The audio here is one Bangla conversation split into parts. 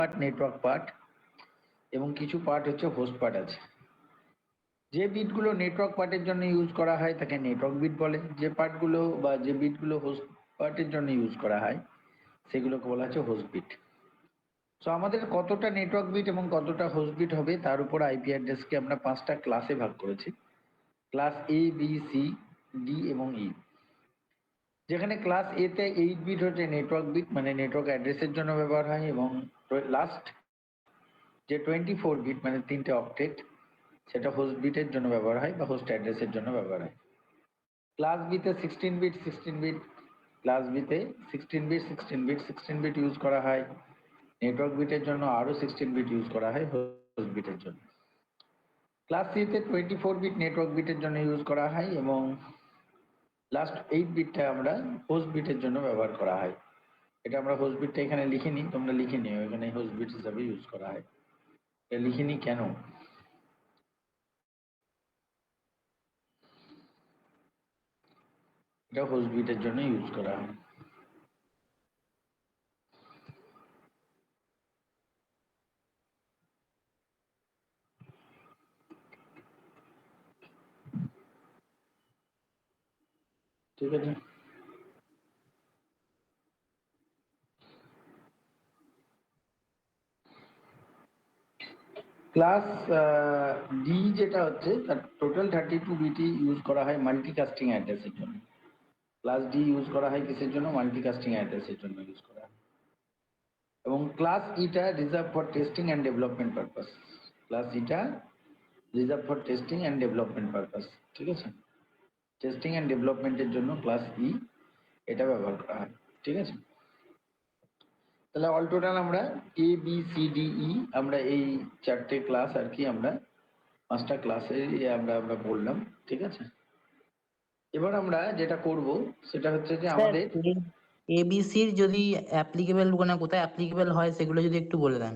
পার্ট নেটওয়ার্ক পার্ট এবং কিছু পার্ট হচ্ছে হোস্ট পার্ট আছে। যে বিটগুলো নেটওয়ার্ক পার্টের জন্য ইউজ করা হয় তাকে নেটওয়ার্ক বিট বলে, যে পার্টগুলো বা যে বিটগুলো হোস্ট পার্টের জন্য ইউজ করা হয় সেগুলোকে বলা হচ্ছে হোস্ট বিট। সো আমাদের কতটা নেটওয়ার্ক বিট এবং কতটা হোস্ট বিট হবে তার উপর আইপি অ্যাড্রেসকে আমরা 5টা ক্লাসে ভাগ করেছি, ক্লাস এ, বি, সি, ডি এবং ই। যেখানে ক্লাস এ তে 8 বিট হচ্ছে নেটওয়ার্ক বিট, মানে নেটওয়ার্ক অ্যাড্রেসের জন্য ব্যবহার হয়, এবং লাস্ট যে 24 বিট মানে 3টে অক্টেট সেটা হোস্ট বিটের জন্য ব্যবহার হয় বা হোস্ট অ্যাড্রেসের জন্য ব্যবহার হয়। ক্লাস বিতে 16 বিট 16 বিট, ক্লাস বিতে 16 বিট 16 বিট 16 বিট ইউজ করা হয়। নেটওয়ার্ক বিটের জন্য আরো 16 বিট ইউজ করা হয় হোস্ট বিটের জন্য। ক্লাস সি তে 24 বিট নেটওয়ার্ক বিটের জন্য ইউজ করা হয় এবং লাস্ট 8 বিটটা আমরা হোস্ট বিটের জন্য ব্যবহার করা হয়। এটা আমরা হোস্ট বিটটা এখানে লিখে নিই, তোমরা লিখে নিও, এখানে হোস্ট বিট হিসাবে ইউজ করা হয়। এটা লিখে নিই কেন, এটা হোস্ট বিটের জন্য ইউজ করা হয়। ঠিক আছে, ক্লাস ডি যেটা হচ্ছে তার টোটাল 32 বিটি ইউজ করা হয় মাল্টিকাস্টিং অ্যাড্রেসের জন্য। ক্লাস ডি ইউজ করা হয় কিসের জন্য? মাল্টিকাস্টিং অ্যাড্রেসের জন্য ইউজ করা হয়। এবং class eta reserve for testing and development purpose. Class eta reserve for testing and development purpose, ঠিক আছে? টেস্টিং অ্যান্ড ডেভেলপমেন্টের জন্য ক্লাস ই এটা ব্যবহার করা হয়, ঠিক আছে? তাহলে অল টোটাল আমরা এ, বি, সি, ডি, ই আমরা এই 4টে ক্লাস আর কি আমরা 5টা ক্লাসে আমরা আমরা বললাম, ঠিক আছে? এবার আমরা যেটা করব সেটা হচ্ছে যে আমাদের এবিসির যদি অ্যাপ্লিকেবল মানে কোথায় অ্যাপ্লিকেবল হয় সেগুলো যদি একটু বলে দেন।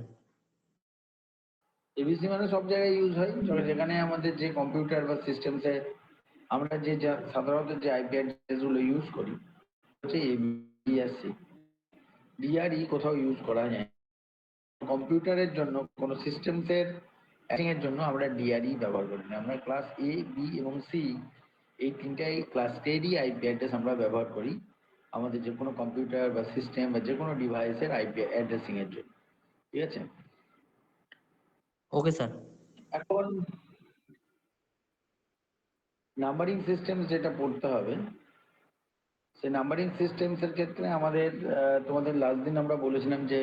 এবিসি মানে সব জায়গায় ইউজ হয়, যেখানে আমাদের যে কম্পিউটার বা সিস্টেমসে আমরা যে সাধারণত যে আইপি অ্যাড্রেসগুলো ইউজ করি হচ্ছে এবিসি। ডিআরই কোথাও ইউজ করা যায়। কম্পিউটারের জন্য কোনো সিস্টেমসের এর জন্য আমরা ডিআরই ব্যবহার করি না। আমরা ক্লাস এ, বি এবং সি এই 3টাই ক্লাসেরই আইপি অ্যাড্রেস আমরা ব্যবহার করি আমাদের যে কোনো কম্পিউটার বা সিস্টেম বা যে কোনো ডিভাইসের আইপি অ্যাড্রেসিং এর জন্য, ঠিক আছে? Okay sir. এখন নাম্বারিং সিস্টেম যেটা পড়তে হবে, সেই নাম্বারিং সিস্টেমস এর ক্ষেত্রে আমাদের তোমাদের লাস্ট দিন আমরা বলেছিলাম যে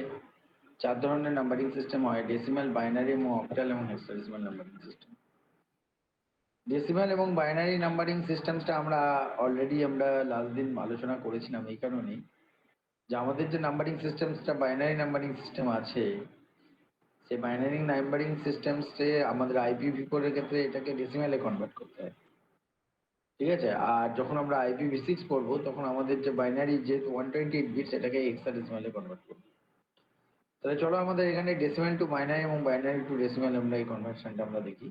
4 ধরনের নাম্বারিং সিস্টেম হয়: ডেসিমাল, বাইনারি এবং অক্টাল এবং হেক্সাডেসিমাল নাম্বারিং সিস্টেম। ডেসিমাল এবং বাইনারি নাম্বারিং সিস্টেমসটা আমরা অলরেডি আমরা লাস্ট দিন আলোচনা করেছিলাম এই কারণেই যে আমাদের যে নাম্বারিং সিস্টেমসটা বাইনারি নাম্বারিং সিস্টেম আছে সেই বাইনারি নাম্বারিং সিস্টেমসে আমাদের IPv4 এর ক্ষেত্রে এটাকে ডেসিমালে কনভার্ট করতে হয়, ঠিক আছে? আর যখন আমরা IPv6 পড়বো তখন আমাদের যে বাইনারি যে 128 বিট সেটাকে হেক্সাডেসিমালে কনভার্ট করবো। তাহলে চলো আমাদের এখানে ডেসিমাল টু বাইনারি এবং বাইনারি টু ডেসিমাল আমরা এই কনভার্সনটা আমরা দেখি।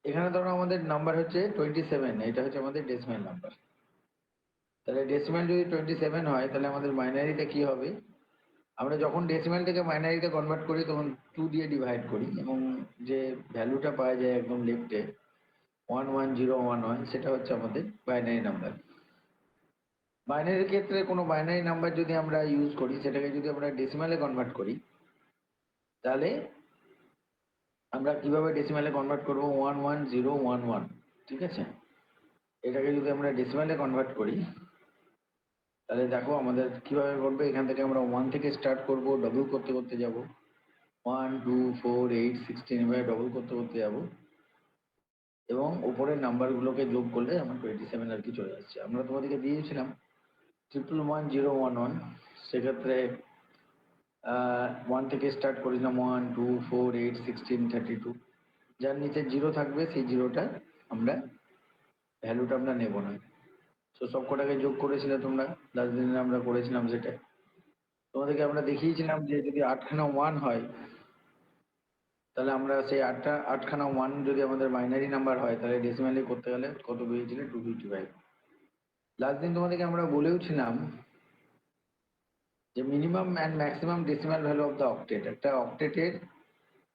এখানে ধরো আমাদের নাম্বার হচ্ছে 27, এটা হচ্ছে আমাদের ডেসিমাল নাম্বার। তাহলে ডেসিমাল যদি 27 হয় তাহলে আমাদের বাইনারিটা কি হবে? আমরা যখন ডেসিমাল থেকে বাইনারিতে কনভার্ট করি তখন 2 দিয়ে ডিভাইড করি এবং যে ভ্যালুটা পাওয়া যায় একদম লেফটে 11011 সেটা হচ্ছে আমাদের বাইনারি নাম্বার। বাইনারির ক্ষেত্রে কোনো বাইনারি নাম্বার যদি আমরা ইউজ করি সেটাকে যদি আমরা ডেসিমালে কনভার্ট করি তাহলে আমরা কিভাবে ডেসিমালে কনভার্ট করব? 11011, ঠিক আছে? এটাকে যদি আমরা ডেসিমালে কনভার্ট করি তাহলে দেখো আমাদের কিভাবে করবে। এখান থেকে আমরা 1 থেকে স্টার্ট করব, ডবল করতে করতে যাব 1 2 4 8 16 এভাবে ডবল করতে করতে যাব এবং উপরের নাম্বারগুলোকে যোগ করলে আমার 27 আর কি চলে আসছে। আমরা তোমাদেরকে দিয়েছিলাম 111011, সেক্ষেত্রে 1 থেকে স্টার্ট করেছিলাম 1 2 4 8 16 32, যার নিচে 0 থাকবে সেই জিরোটা আমরা ভ্যালুটা আমরা নেব না। তো সব কটাকে যোগ করেছিলে তোমরা, লাস্ট দিনে আমরা করেছিলাম সেটা। তোমাদেরকে আমরা দেখিয়েছিলাম যে যদি 8খানা 1 হয় তাহলে আমরা সেই 8খানা 1 যদি আমাদের বাইনারি নাম্বার হয় তাহলে ডেসিমালি করতে গেলে কত পেয়েছিলে? 255। লাস্ট দিন তোমাদেরকে আমরা বলেও ছিলাম যে minimum and maximum decimal value of the octet, একটা অক্টেটের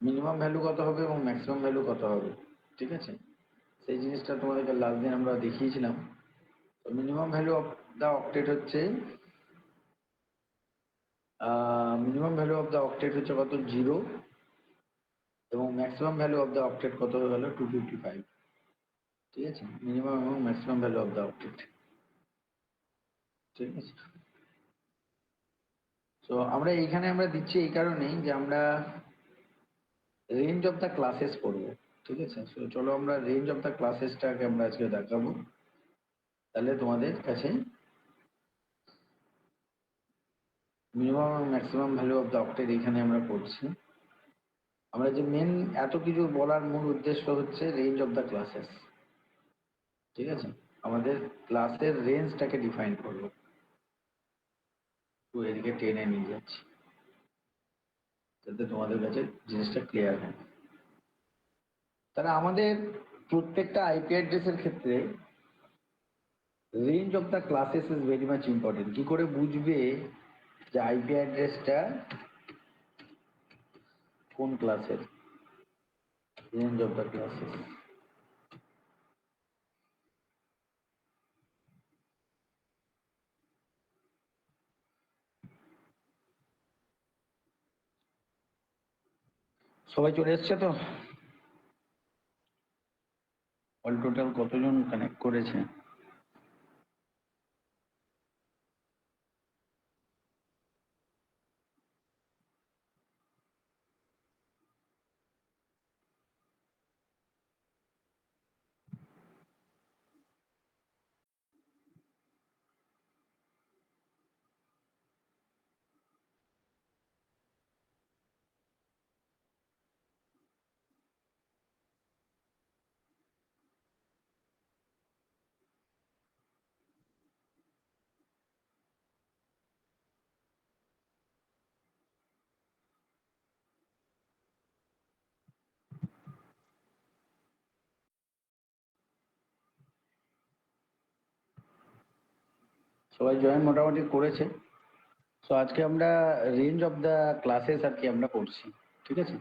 মিনিমাম ভ্যালু কত হবে এবং ম্যাক্সিমাম ভ্যালু কত হবে, ঠিক আছে? সেই জিনিসটা তোমাদেরকে লাস্ট দিন আমরা দেখিয়েছিলাম। তো minimum value of the octet হচ্ছে কত, 0, এবং maximum value of the octet কত হয়ে গেল 255, ঠিক আছে? মিনিমাম এবং maximum value of the octet, ঠিক আছে? তো আমরা এইখানে আমরা দিচ্ছি এই কারণেই যে আমরা রেঞ্জ অফ দ্য ক্লাসেস পড়বো, ঠিক আছে? তো চলো আমরা রেঞ্জ অফ দ্য ক্লাসেসটাকে আমরা আজকে দেখাবো, তাহলে তোমাদের কাছে মিনিমাম এবং maximum value of the octet এখানে আমরা পড়ছি। আমরা যে মেন এত কিছু বলার মূল উদ্দেশ্য হচ্ছে রেঞ্জ অফ দ্য ক্লাসেস, ঠিক আছে? আমাদের ক্লাসের রেঞ্জটাকে ডিফাইন করবো। তো এদিকে টেনে নিয়ে যাচ্ছি যাতে তোমাদের কাছে জিনিসটা ক্লিয়ার হয়। তাহলে আমাদের প্রত্যেকটা আইপি অ্যাড্রেসের ক্ষেত্রে range of the classes is very much important. কি করে বুঝবে যে আইপি অ্যাড্রেসটা কোন ক্লাসের? Range of the classes. সবাই চলে এসছে তো? অল টোটাল কতজন কানেক্ট করেছে? সবাই জয়েন মোটামুটি করেছে। তো আজকে আমরা রেঞ্জ অফ দ্য ক্লাসেস আর কি আমরা করছি, ঠিক আছে?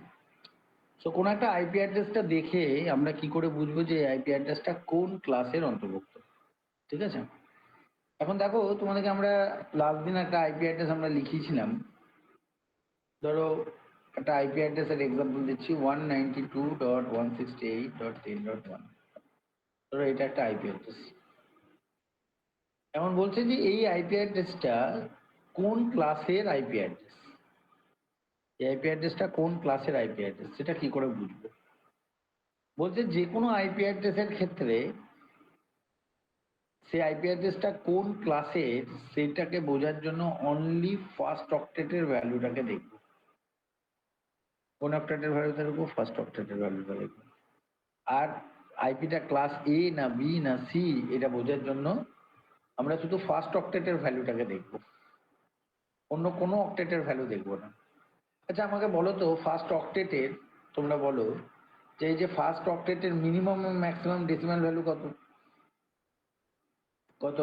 তো কোন একটা আইপি অ্যাড্রেসটা দেখে আমরা কি করে বুঝবো যে আইপি অ্যাড্রেসটা কোন ক্লাসের অন্তর্ভুক্ত, ঠিক আছে? এখন দেখো তোমাদেরকে আমরা লাস্ট দিন একটা আইপি অ্যাড্রেস আমরা লিখিয়েছিলাম। ধরো একটা আইপি অ্যাড্রেসের এক্সাম্পল দিচ্ছি 192.168.10.1। ধরো এটা একটা আইপি অ্যাড্রেস। এখন বলছে যে এই আইপি অ্যাড্রেসটা কোন ক্লাসের আইপি অ্যাড্রেস, এই আইপি অ্যাড্রেসটা কোন ক্লাসের আইপি অ্যাড্রেস, সেটা কি করে বুঝবো? বলছে যে কোনো আইপি অ্যাড্রেসের ক্ষেত্রে সেই আইপি অ্যাড্রেসটা কোন ক্লাসের সেটাকে বোঝার জন্য অনলি ফার্স্ট অক্টেটের ভ্যালুটাকে দেখবো। কোন অক্টেটের ভ্যালুটা দেখবো? ফার্স্ট অক্টেটের ভ্যালুটা দেখবো। আর আইপিটা ক্লাস এ না বি না সি এটা বোঝার জন্য আমরা শুধু ফার্স্ট অক্টেটের ভ্যালুটাকে দেখবো, অন্য কোনো অক্টেটের ভ্যালু দেখবো না। আচ্ছা আমাকে বলো তো ফার্স্ট অক্টেটের, তোমরা বলো যে এই যে ফার্স্ট অক্টেটের মিনিমাম এবং ম্যাক্সিমাম ডেসিমাল ভ্যালু কত? কত?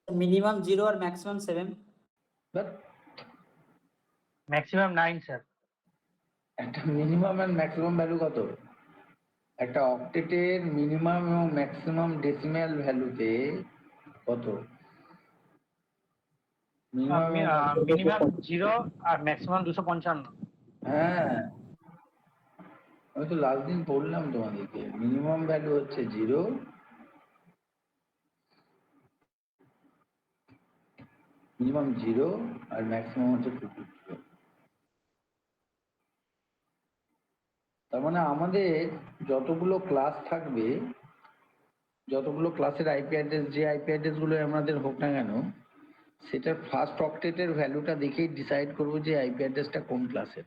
মিনিমাম 0 আর ম্যাক্সিমাম 7। Maximum 9 sir. একটা মিনিমাম এন্ড ম্যাক্সিমাম ভ্যালু কত? একটা অক্টেটের মিনিমাম এবং ম্যাক্সিমাম ডেসিমাল ভ্যালুতে কত? মিনিমাম 0 আর ম্যাক্সিমাম 255। হ্যাঁ, আমি তো লাস্ট দিন বললাম তোমাদেরকে মিনিমাম ভ্যালু হচ্ছে 0, মিনিমাম 0 আর ম্যাক্সিমাম হচ্ছে 255। তার মানে আমাদের যতগুলো ক্লাস থাকবে, যতগুলো ক্লাসের আইপি অ্যাড্রেস, যে আইপি অ্যাড্রেস গুলো আমাদের হোক না কেন, সেটার ফার্স্ট অক্টেটের ভ্যালুটা দেখেই ডিসাইড করবো যে আইপি অ্যাড্রেসটা কোন ক্লাসের।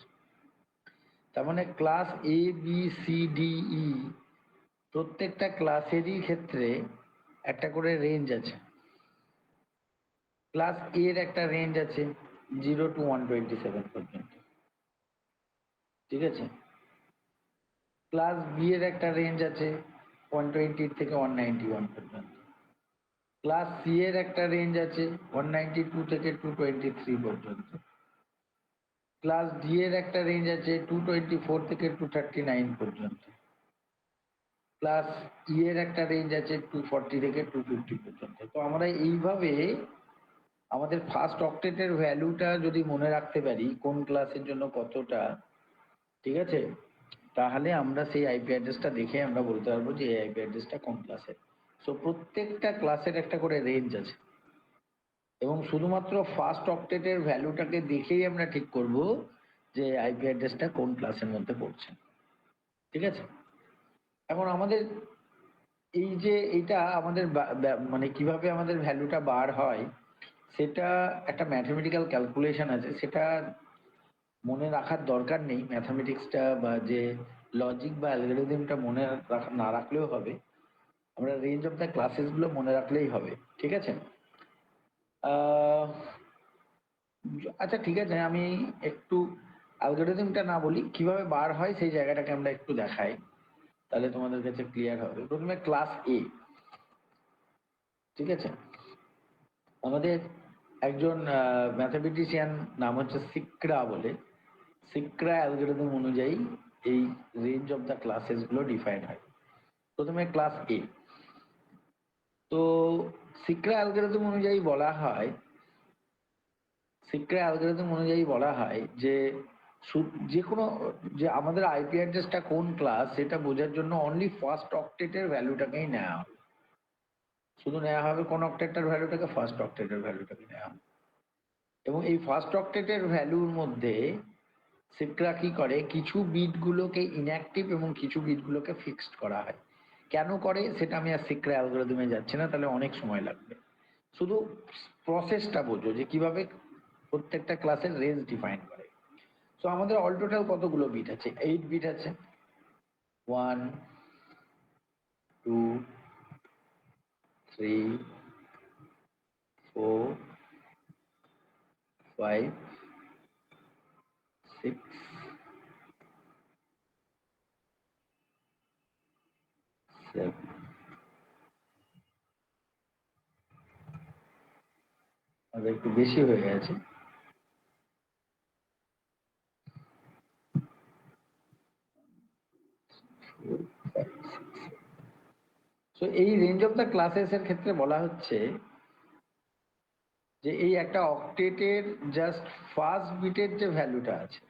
তার মানে class A B C D E প্রত্যেকটা ক্লাসেরই ক্ষেত্রে একটা করে রেঞ্জ আছে। ক্লাস এর একটা রেঞ্জ আছে 0 to 127 পর্যন্ত, ঠিক আছে? ক্লাস বি এর একটা রেঞ্জ আছে 120 থেকে 191 পর্যন্ত, ক্লাস সি এর একটা রেঞ্জ আছে 192 থেকে 223 পর্যন্ত। ক্লাস ডি এর একটা রেঞ্জ আছে 224 থেকে 239 পর্যন্ত। ক্লাস ই এর একটা রেঞ্জ আছে 240 থেকে 250 পর্যন্ত। তো আমরা এইভাবে আমাদের ফার্স্ট অক্টেটের ভ্যালুটা যদি মনে রাখতে পারি কোন ক্লাসের জন্য কতটা, ঠিক আছে, তাহলে আমরা সেই আইপি অ্যাড্রেসটা দেখে আমরা বলতে পারবো যে এই আইপি অ্যাড্রেসটা কোন ক্লাসের। সো প্রত্যেকটা ক্লাসের একটা করে রেঞ্জ আছে এবং শুধুমাত্র ফার্স্ট অক্টেটের ভ্যালুটাকে দেখেই আমরা ঠিক করব যে আইপি অ্যাড্রেসটা কোন ক্লাসের মধ্যে পড়ছে, ঠিক আছে। এখন আমাদের এই যে এটা আমাদের মানে কিভাবে আমাদের ভ্যালুটা বার হয় সেটা একটা ম্যাথমেটিক্যাল ক্যালকুলেশন আছে, সেটা মনে রাখার দরকার নেই। ম্যাথমেটিক্সটা বা যে লজিক বা অ্যালগরিদমটা মনে না রাখলেও হবে, আমরা রেঞ্জ অফ দ্য ক্লাসেস গুলো মনে রাখলেই হবে, ঠিক আছে। আচ্ছা ঠিক আছে, আমি একটু অ্যালগরিদমটা না বলি, কিভাবে বার হয় সেই জায়গাটাকে আমরা একটু দেখাই, তাহলে তোমাদের কাছে ক্লিয়ার হবে। প্রথমে ক্লাস এ, ঠিক আছে, আমাদের একজন ম্যাথমেটিশিয়ান নাম হচ্ছে সিক্রা বলে, সিক্রা অ্যালগরিদম অনুযায়ী এই রেঞ্জ অফ দ্য ক্লাসেস গুলো ডিফাইন হয়। প্রথমে ক্লাস এ, তো সিক্রা অ্যালগরিদম অনুযায়ী বলা হয়, সিক্রা অ্যালগরিদম অনুযায়ী বলা হয় যে যে কোনো যে আমাদের আইপি অ্যাড্রেসটা কোন ক্লাস সেটা বোঝার জন্য অনলি ফার্স্ট অক্টেটের ভ্যালুটাকেই নেওয়া হবে, শুধু নেওয়া হবে কোন অক্টেটের ভ্যালুটাকে, ফার্স্ট অক্টেটের ভ্যালুটাকে নেওয়া হবে। এবং এই ফার্স্ট অক্টেটের ভ্যালুর মধ্যে সিক্রা কি করে, কিছু বিটগুলোকে ইনঅ্যাক্টিভ এবং কিছু বিটগুলোকে ফিক্সড করা হয়। কেন করে সেটা আমি আর সিক্রা অ্যালগরিদমে যাচ্ছি না, তাহলে অনেক সময় লাগবে। শুধু প্রসেসটা বোঝো যে কিভাবে প্রত্যেকটা ক্লাসের রেঞ্জ ডিফাইন করে। তো আমাদের অল টোটাল কতগুলো বিট আছে, 8 বিট আছে। 1 2 3 4 5 6 7 আমাদের একটু বেশি হয়ে গেছে। তো এই রেঞ্জ অফ দ্য ক্লাসেস এর ক্ষেত্রে বলা হচ্ছে যে এই একটা অক্টেটের জাস্ট ফার্স্ট বিটের যে ভ্যালুটা আছে,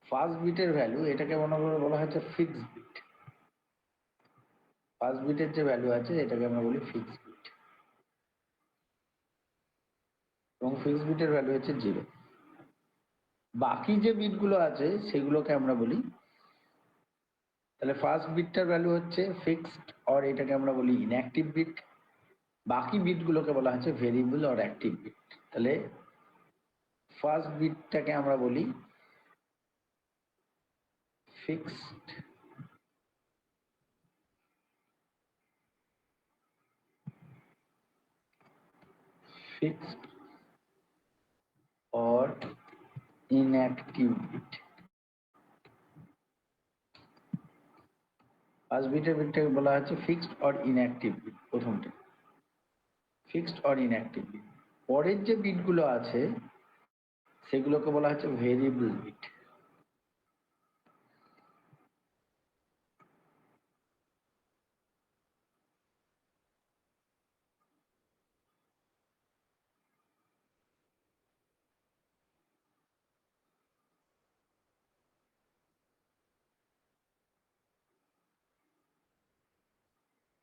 ফার্স্ট বিটের ভ্যালু, এটাকে বলা হচ্ছে ফিক্সড বিট। ফার্স্ট বিটের যে ভ্যালু আছে এটাকে আমরা বলি ফিক্সড বিট, এবং ফিক্সড বিটের ভ্যালু হচ্ছে 0। বাকি যে বিটগুলো আছে সেগুলোকে আমরা বলি, তাহলে ফার্স্ট বিটটার ভ্যালু হচ্ছে ফিক্সড, আর এটাকে আমরা বলি ইনঅ্যাক্টিভ বিট। বাকি বিটগুলোকে বলা হচ্ছে ভেরিয়েবল আর অ্যাক্টিভ বিট। তাহলে ফার্স্ট বিটটাকে আমরা বলি fixed, or inactive bit। First বিটের বিটটাকে বলা হচ্ছে ফিক্সড অর ইনঅ্যাক্টিভ বিট, প্রথমটা ফিক্সড অর ইনঅ্যাক্টিভ বিট। পরের যে বিটগুলো আছে সেগুলোকে বলা হচ্ছে ভেরিয়েবল বিট।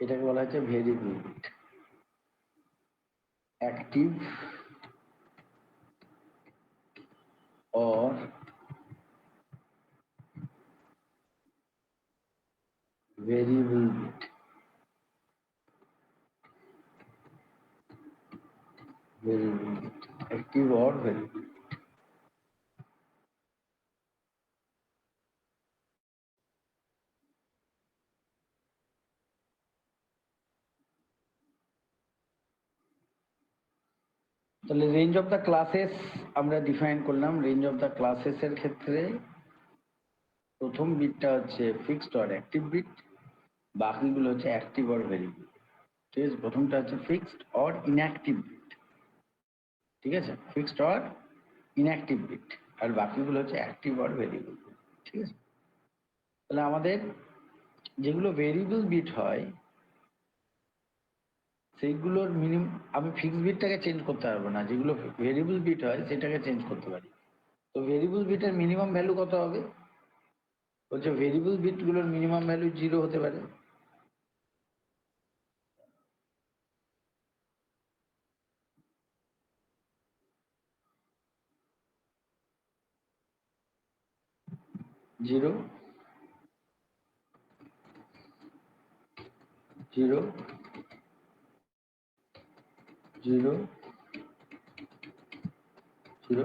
এটাকে বলা হচ্ছে variable bit. Active or variable bit, variable bit, active or variable bit। তাহলে রেঞ্জ অফ দ্য ক্লাসেস আমরা ডিফাইন করলাম। রেঞ্জ অফ দ্য ক্লাসেস এর ক্ষেত্রে প্রথম বিটটা হচ্ছে ফিক্সড অর অ্যাক্টিভ বিট, বাকিগুলো হচ্ছে অ্যাক্টিভ অর ভেরিয়েবল। ঠিক আছে, প্রথমটা হচ্ছে ফিক্সড অর ইনঅ্যাক্টিভ বিট, ঠিক আছে, ফিক্সড অর ইনঅ্যাক্টিভ বিট, আর বাকিগুলো হচ্ছে অ্যাক্টিভ অর ভেরিয়েবল, ঠিক আছে। তাহলে আমাদের যেগুলো ভেরিয়েবল বিট হয় সেইগুলোর আমি ফিক্সড বিটটাকে চেঞ্জ করতে পারবো না, যেগুলো ভেরিয়েবল বিট হয় সেটাকে চেঞ্জ করতে পারি। তো ভেরিয়েবল বিটের মিনিমাম ভ্যালু কত হবে? বলছে ভেরিয়েবল বিটগুলোর মিনিমাম ভ্যালু 0 হতে পারে। Zero, zero, zero, zero.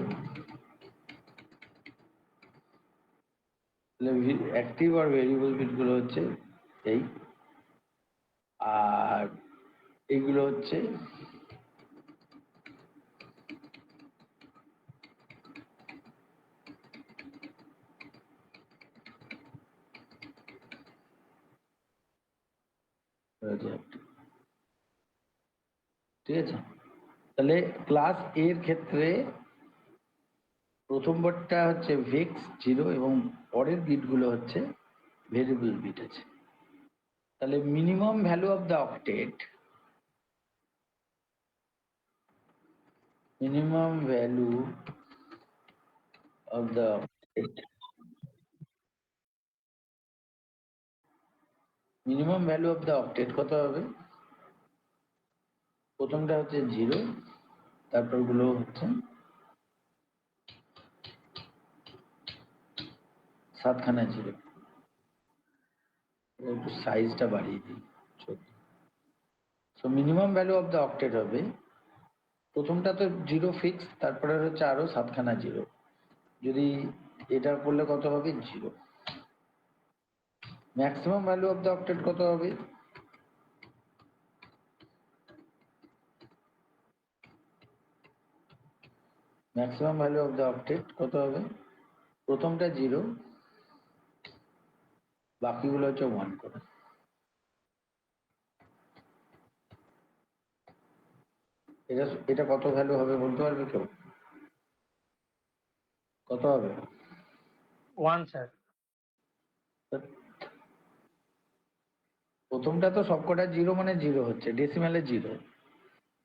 Active আর ভেরিয়েবল বিটগুলো হচ্ছে এই, আর এইগুলো হচ্ছে ঠিক আছে। তাহলে ক্লাস এর ক্ষেত্রে প্রথম বিটটা হচ্ছে ভেক্স 0 এবং পরের বিটগুলো হচ্ছে ভেরিয়েবল বিট আছে। তাহলে minimum value of the octet, minimum value of the octet, minimum value of the octet কত হবে? প্রথমটা হচ্ছে 0, তারপর গুলো হচ্ছে 7 খানা 0। একটু সাইজটা বাড়িয়ে দিই। So minimum value of the octet হবে, প্রথমটা তো 0 ফিক্স, তারপরে হচ্ছে আরো 7 খানা 0। যদি এটা করলে কত হবে? 0। Maximum value of the octet কত হবে? Maximum value of the octet কত হবে? প্রথমটা 0, বাকিগুলো হচ্ছে 1 করে। এটা কত ভ্যালু হবে বলতে পারবে কেউ? কত হবে? 1 স্যার। প্রথমটা তো সবকটা 0 মানে 0 হচ্ছে, ডেসিমালে 0।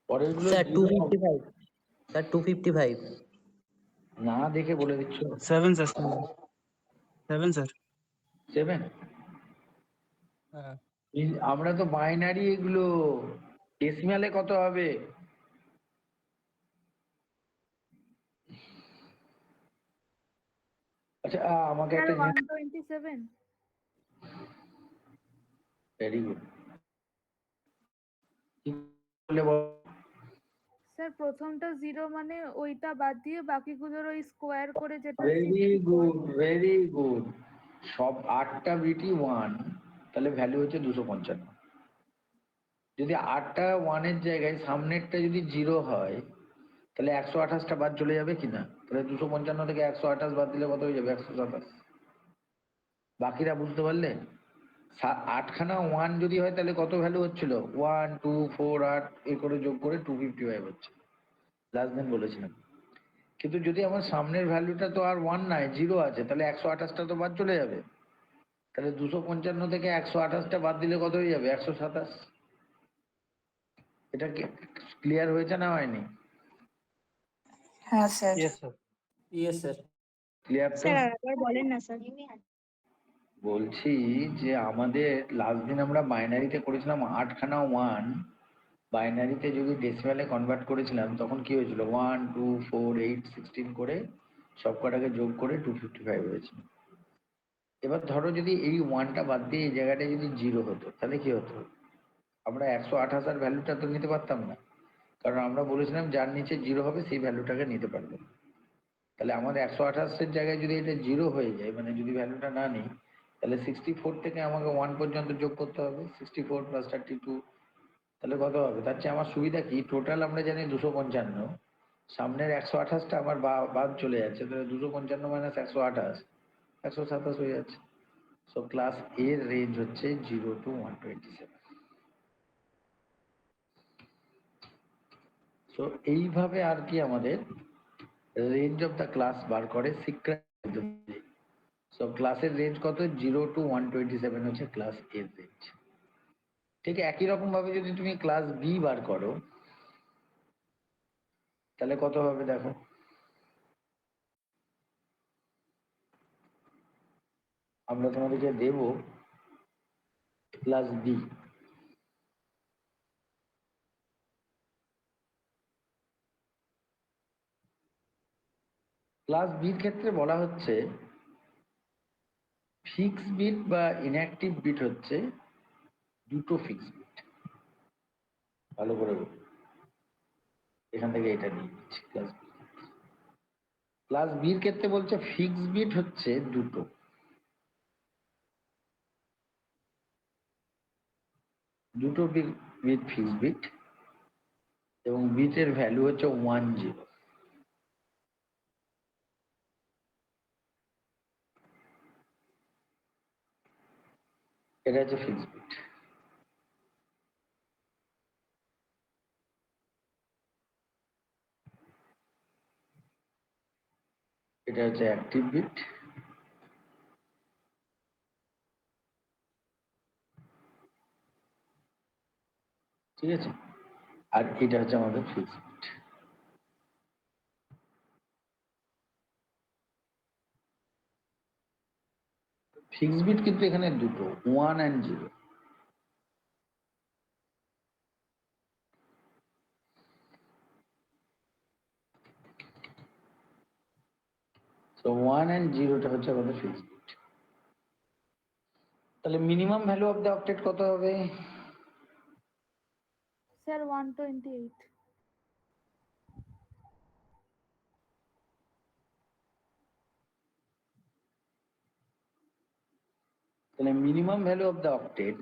পরের গুলো স্যার 0 255, স্যার 255। না দেখে বলে দিচ্ছ। 7 স্যার, 7 স্যার। 7? হ্যাঁ। আমরা তো বাইনারি, এগুলো ডেসিমালে কত হবে? আচ্ছা আমাকে স্যার একটা জিনিস, 127। Very good. কি বলে বল? স্যার প্রথমটা 0 মানে ওইটা বাদ দিয়ে বাকিগুলোর ওই স্কোয়ার করে যেটা ভেরি 64। Good, very good. সব 8টা বিটই 1, তাহলে ভ্যালু হচ্ছে 255। যদি 8টা 1 এর জায়গায় সামনেরটা যদি 0 হয় তাহলে 128টা বাদ চলে যাবে কিনা? তাহলে 255 থেকে 128 বাদ দিলে কত হয়ে যাবে? 127। বাকিরা বুঝতে পারলে? 8খানা 1 যদি হয় তাহলে কত ভ্যালু হচ্ছিল? 1 2 4 8 এ করে যোগ করে 255 হচ্ছে, লাস্ট দিন বলেছিলাম। কিন্তু যদি আমার সামনের ভ্যালুটা তো আর 1 নাই, 0 আছে, তাহলে 128টা তো বাদ চলে যাবে। তাহলে 255 থেকে 128টা বাদ দিলে কত হয়ে যাবে? 127। এটা কি ক্লিয়ার হয়েছে না হয়নি? হ্যাঁ sir. Yes sir. Yes sir. Clear তো? স্যার আরেকবার বলেন না স্যার। বলছি যে আমাদের লাস্ট দিন আমরা বাইনারিতে করেছিলাম 8খানা 1, বাইনারিতে যদি ডেসিমালে কনভার্ট করেছিলাম তখন কি হয়েছিল? 1 2 4 8 16 করে সব কটাকে যোগ করে 255 হয়েছিল। এবার ধরো যদি এই 1টা বাদ দিয়ে এই জায়গাটায় যদি 0 হতো তাহলে কি হতো? আমরা 128 আর ভ্যালুটা তো নিতে পারতাম না, কারণ আমরা বলেছিলাম যার নিচে 0 হবে সেই ভ্যালুটাকে নিতে পারবে। তাহলে আমাদের 128 এর জায়গায় যদি এটা 0 হয়ে যায়, মানে যদি ভ্যালুটা না নিই, তাহলে 64 থেকে আমাকে 1 পর্যন্ত যোগ করতে হবে, 64 প্লাস 32। তাহলে কত হবে? তার চেয়ে আমার সুবিধা কি, টোটাল আমরা জানি 255, সামনের 128টা আমার বাদ চলে যাচ্ছে, তাহলে 255 মাইনাস 128, 127 হয়ে যাচ্ছে। সো ক্লাস এর রেঞ্জ হচ্ছে 0 to 127। তো এইভাবে আর কি আমাদের রেঞ্জ অফ দ্য ক্লাস বার করে সিক্রেট। সো ক্লাসের রেঞ্জ কত? 0 to 127 হচ্ছে ক্লাস এর রেঞ্জ। ঠিক একই রকম ভাবে যদি তুমি ক্লাস বি বার করো তাহলে কত হবে দেখো। আমরা তোমাদেরকে দেব ক্লাস বি। ক্লাস বির ক্ষেত্রে বলা হচ্ছে ফিক্স বিট বা ইনঅ্যাক্টিভ বিট হচ্ছে দুটো ফিক্স বিট। ভালো করে বলুন, এখান থেকে এটা নিয়ে নিচ্ছি। ক্লাস বির ক্ষেত্রে বলছে ফিক্স বিট হচ্ছে দুটো, দুটো বিট ফিক্স বিট এবং বিটের ভ্যালু হচ্ছে 10। এটা হচ্ছে ফিক্স বিট। এটা হচ্ছে অ্যাক্টিভ বিট। ঠিক আছে, আর এটা হচ্ছে আমাদের ফিক্স বিট। ফিক্স বিট কিন্তু এখানে দুটো, 1 and 0। তো 1 and 0টা হচ্ছে আমাদের ফিক্স বিট। তাহলে minimum value of the octet কত হবে? স্যার 128। তাহলে minimum value of the octet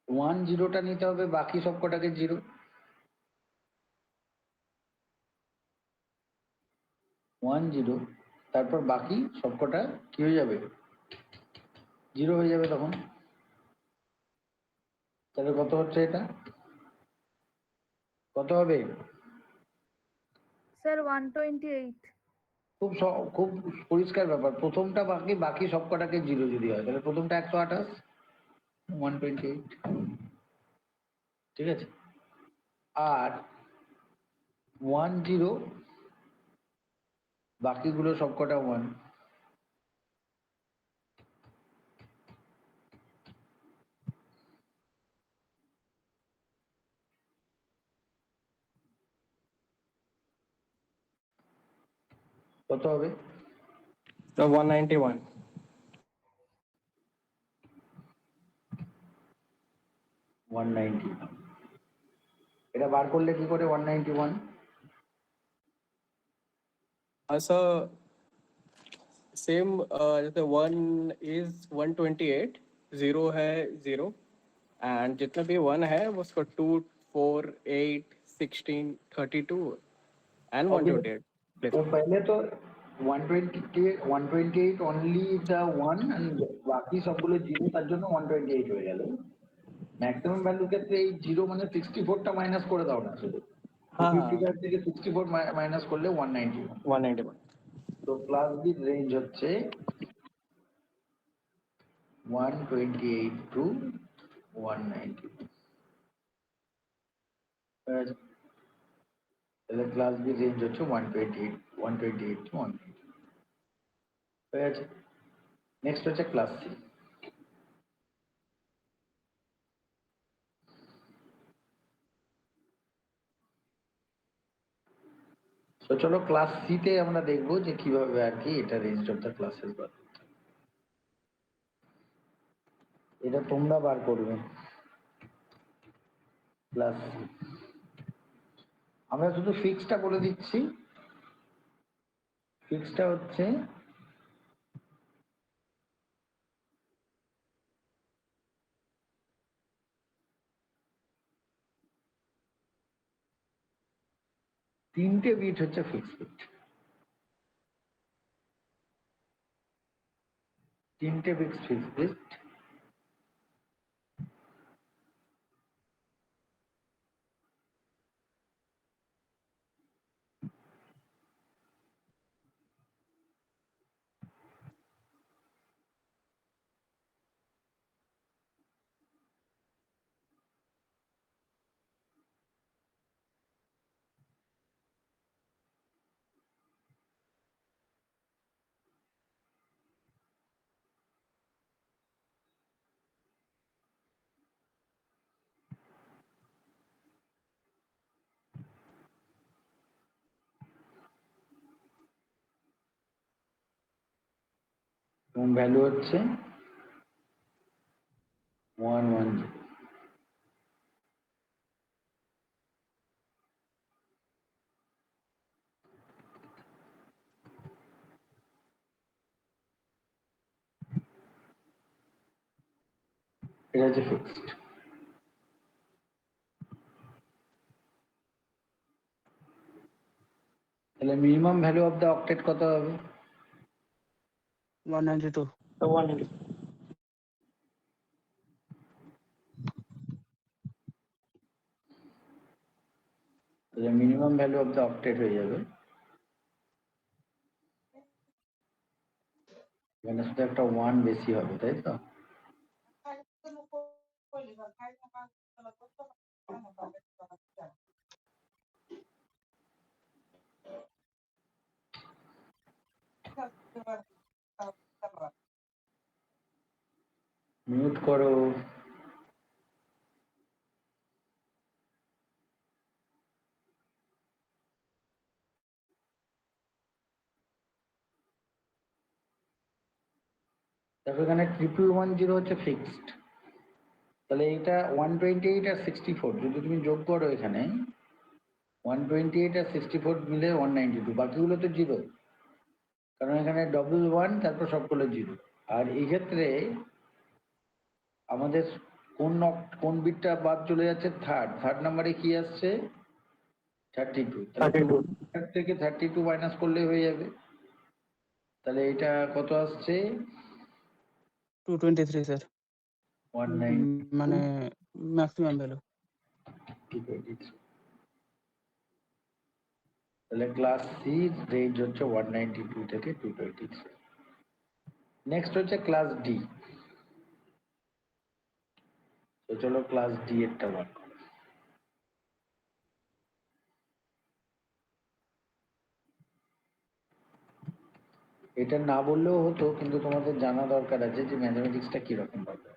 10টা নিতে হবে, বাকি সব কটাকে 0। 10, তারপর বাকি সবকটা কি হয়ে যাবে? 0 হয়ে যাবে তখন। তাহলে কত হচ্ছে এটা? কত হবে? স্যার 128। খুব পরিষ্কার ব্যাপার। প্রথমটা বাকি, বাকি সবকটাকে 0 যদি হয় তাহলে প্রথমটা 128, 128। ঠিক আছে, আর 10 বাকিগুলো সবকটা 1। কত হবে? So 191. 191। এটা বার করলে কি করে 191? So same जैसे 1 is 128, 0 है 0, and जितना भी 1 है वो उसको 2, 4, 8, 16, 32 and 128 तो place. पहले तो 128 only the 1 and বাকি সবগুলো 0, তার জন্য 128 হয়ে গেল। ম্যাক্সিমাম ভ্যালুর ক্ষেত্রে এই 0 মানে 64টা মাইনাস করে দাও না শুধু। हाँ 55 থেকে 64 মাইনাস করলে 191। 191. তো প্লাস বিট রেঞ্জ হচ্ছে 128 to 190। তাহলে ক্লাস বি রেঞ্জ হচ্ছে 128 to 190। হয়ে আছে। নেক্সট হচ্ছে ক্লাস সি। তো চলো ক্লাস সি তে আমরা দেখবো যে কিভাবে আর কি এটা রেঞ্জ অফ দ্য ক্লাসেস বার করতে হবে। এটা তোমরা বার করবে ক্লাস সি। আমরা শুধু ফিক্সটা বলে দিচ্ছি। ফিক্সটা হচ্ছে তিনটে বিট হচ্ছে ফিক্স বিট। তিনটে বিট ফিক্স বিট, এবং ভ্যালু হচ্ছে 110। এটা হচ্ছে ফিক্সড। তাহলে minimum value of the octet কত হবে? 192. So 180. তাহলে minimum value of the octet হয়ে যাবে, এখানে শুধু একটা 1 বেশি হবে, তাই তো? মিউট করো। দেখো এখানে 1110 হচ্ছে ফিক্সড, তাহলে এটা 128 আর 64 যদি তুমি যোগ করো, এখানে 128 আর 64 মিলে 192, বাকিগুলো তো জিরো, কারণ এখানে ডবল 1 তারপর সবগুলো জিরো। আর এই ক্ষেত্রে আমাদের কোন বিটটা বাদ চলে যাচ্ছে? থার্ড নাম্বারে কি আসছে? 32। তাহলে 32. থেকে 32 মাইনাস করলে হয়ে যাবে। তাহলে এটা কত আসছে? 223 স্যার, 192, মানে ম্যাক্সিমাম ভ্যালু। 223। তাহলে ক্লাস সি রেঞ্জ হচ্ছে 192 থেকে 223। নেক্সট হচ্ছে ক্লাস ডি। তো চলো ক্লাস ডি এরটা বার করো। এটা না বললেও হতো, কিন্তু তোমাদের জানা দরকার আছে যে ম্যাথমেটিক্সটা কিরকম হবে।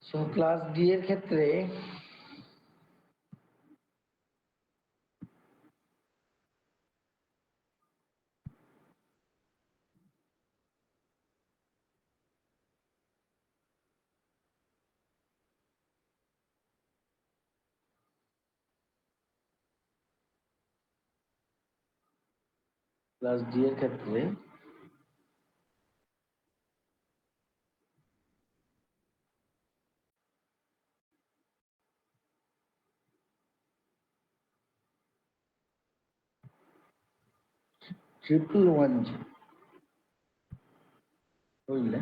সো ক্লাস ডি এর ক্ষেত্রে ক্লাস ডি এর ক্ষেত্রে ট্রিপল 1G, বুঝলে?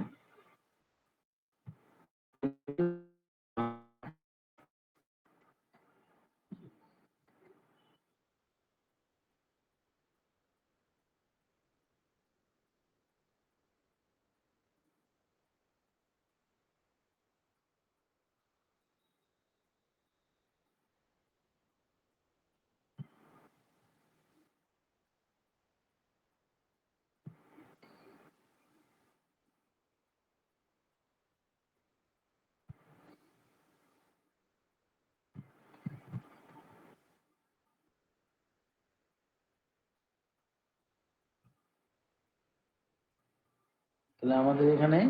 তাহলে আমাদের এখানে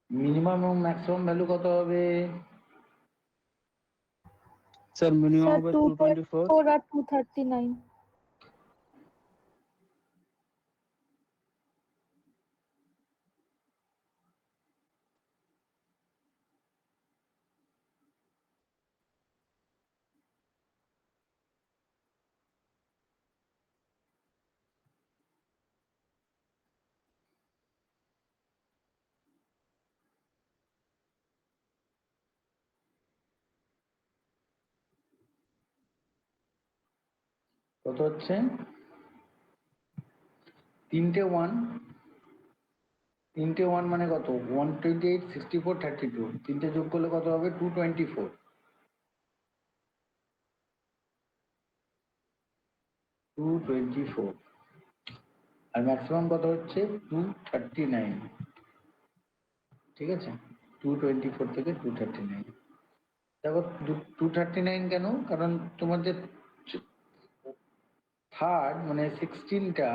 মিনিমাম এবং ম্যাক্সিমাম ভ্যালু কত হবে? স্যার মিনিমাম স্যার হবে 224, 224 আর 239। কত হচ্ছে? তিনটে 1 মানে কত? 128, 64, 32, তিনটে যোগ করলে কত হবে? 224। 224। আর ম্যাক্সিমাম কত হচ্ছে? 239। ঠিক আছে, 224 থেকে 239। দেখো 239 কেন? কারণ তোমাদের থার্ড মানে 16টা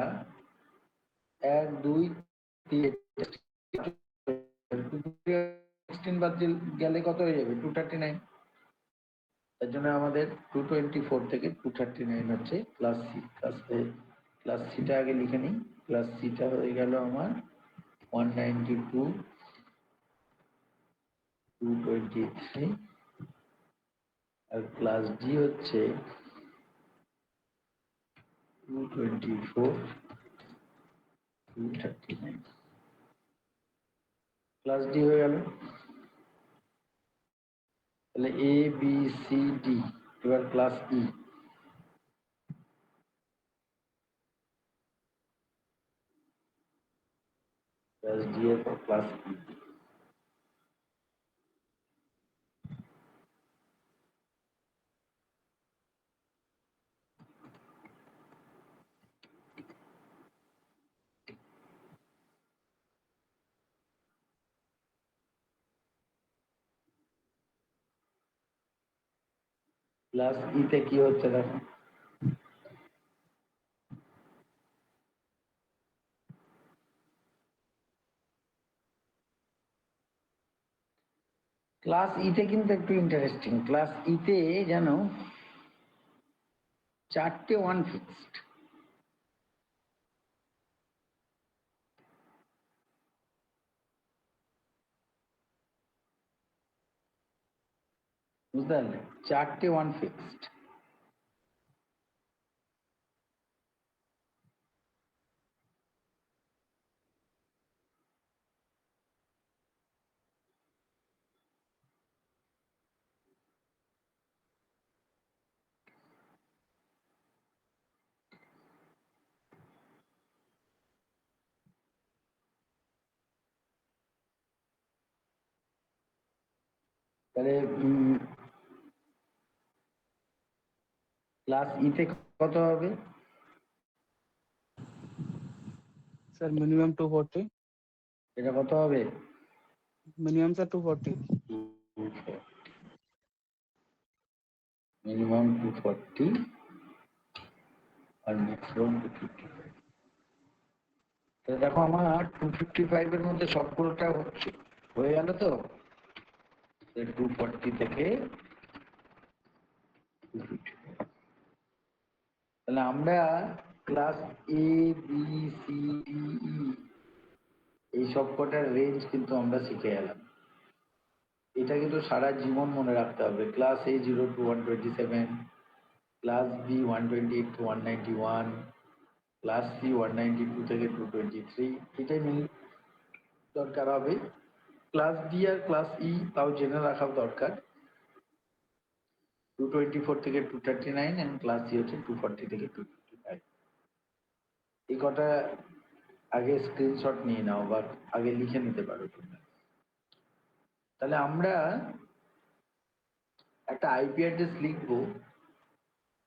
1 2 3 16 বাদ গেলে কত হয়ে যাবে 239। তার জন্য আমাদের 224 থেকে 239 হচ্ছে ক্লাস সি। ক্লাস সিটা আগে লিখে নিই। ক্লাস সিটা হয়ে গেল আমার 192 223 আর ক্লাস ডি হচ্ছে 224 239। ক্লাস ডি হয়ে গেল। তাহলে এ বি সি ডি। এবার ক্লাস ই। ক্লাস ডি এর পর ক্লাস ই। ক্লাস ই তে কি হচ্ছে দেখো। ক্লাস ই তে কিন্তু একটু ইন্টারেস্টিং। ক্লাস ই তে জানো 4টে 1 ফিক্সড। বুঝতে পারলে? 4টে 1 ফিক্সড। তাহলে ক্লাস ই তে কত হবে? Sir minimum 240। এটা কত হবে? Minimum sir 240। মিনিমাম 240 আর ম্যাক্সিমাম 250। তো দেখো আমার 255 এর মধ্যে সবগুলোটা হচ্ছে হয়ে গেল তো। 240 থেকে 255। তাহলে আমরা class A B C D E এই সবকটার রেঞ্জ কিন্তু আমরা শিখে গেলাম। এটা কিন্তু সারা জীবন মনে রাখতে হবে। Class A 0 to 127, class B 128 to 191, class C 192 থেকে 223। এটাই মিল দরকার হবে। ক্লাস ডি আর ক্লাস ই তাও জেনে রাখা দরকার। 224 থেকে 239 এবং ক্লাস সি হচ্ছে 240 থেকে 255। এই কটা আগে স্ক্রিনশট নিয়ে নাও বা আগে লিখে নিতে পারো তোমরা। তাহলে আমরা একটা আইপি অ্যাড্রেস লিখবো।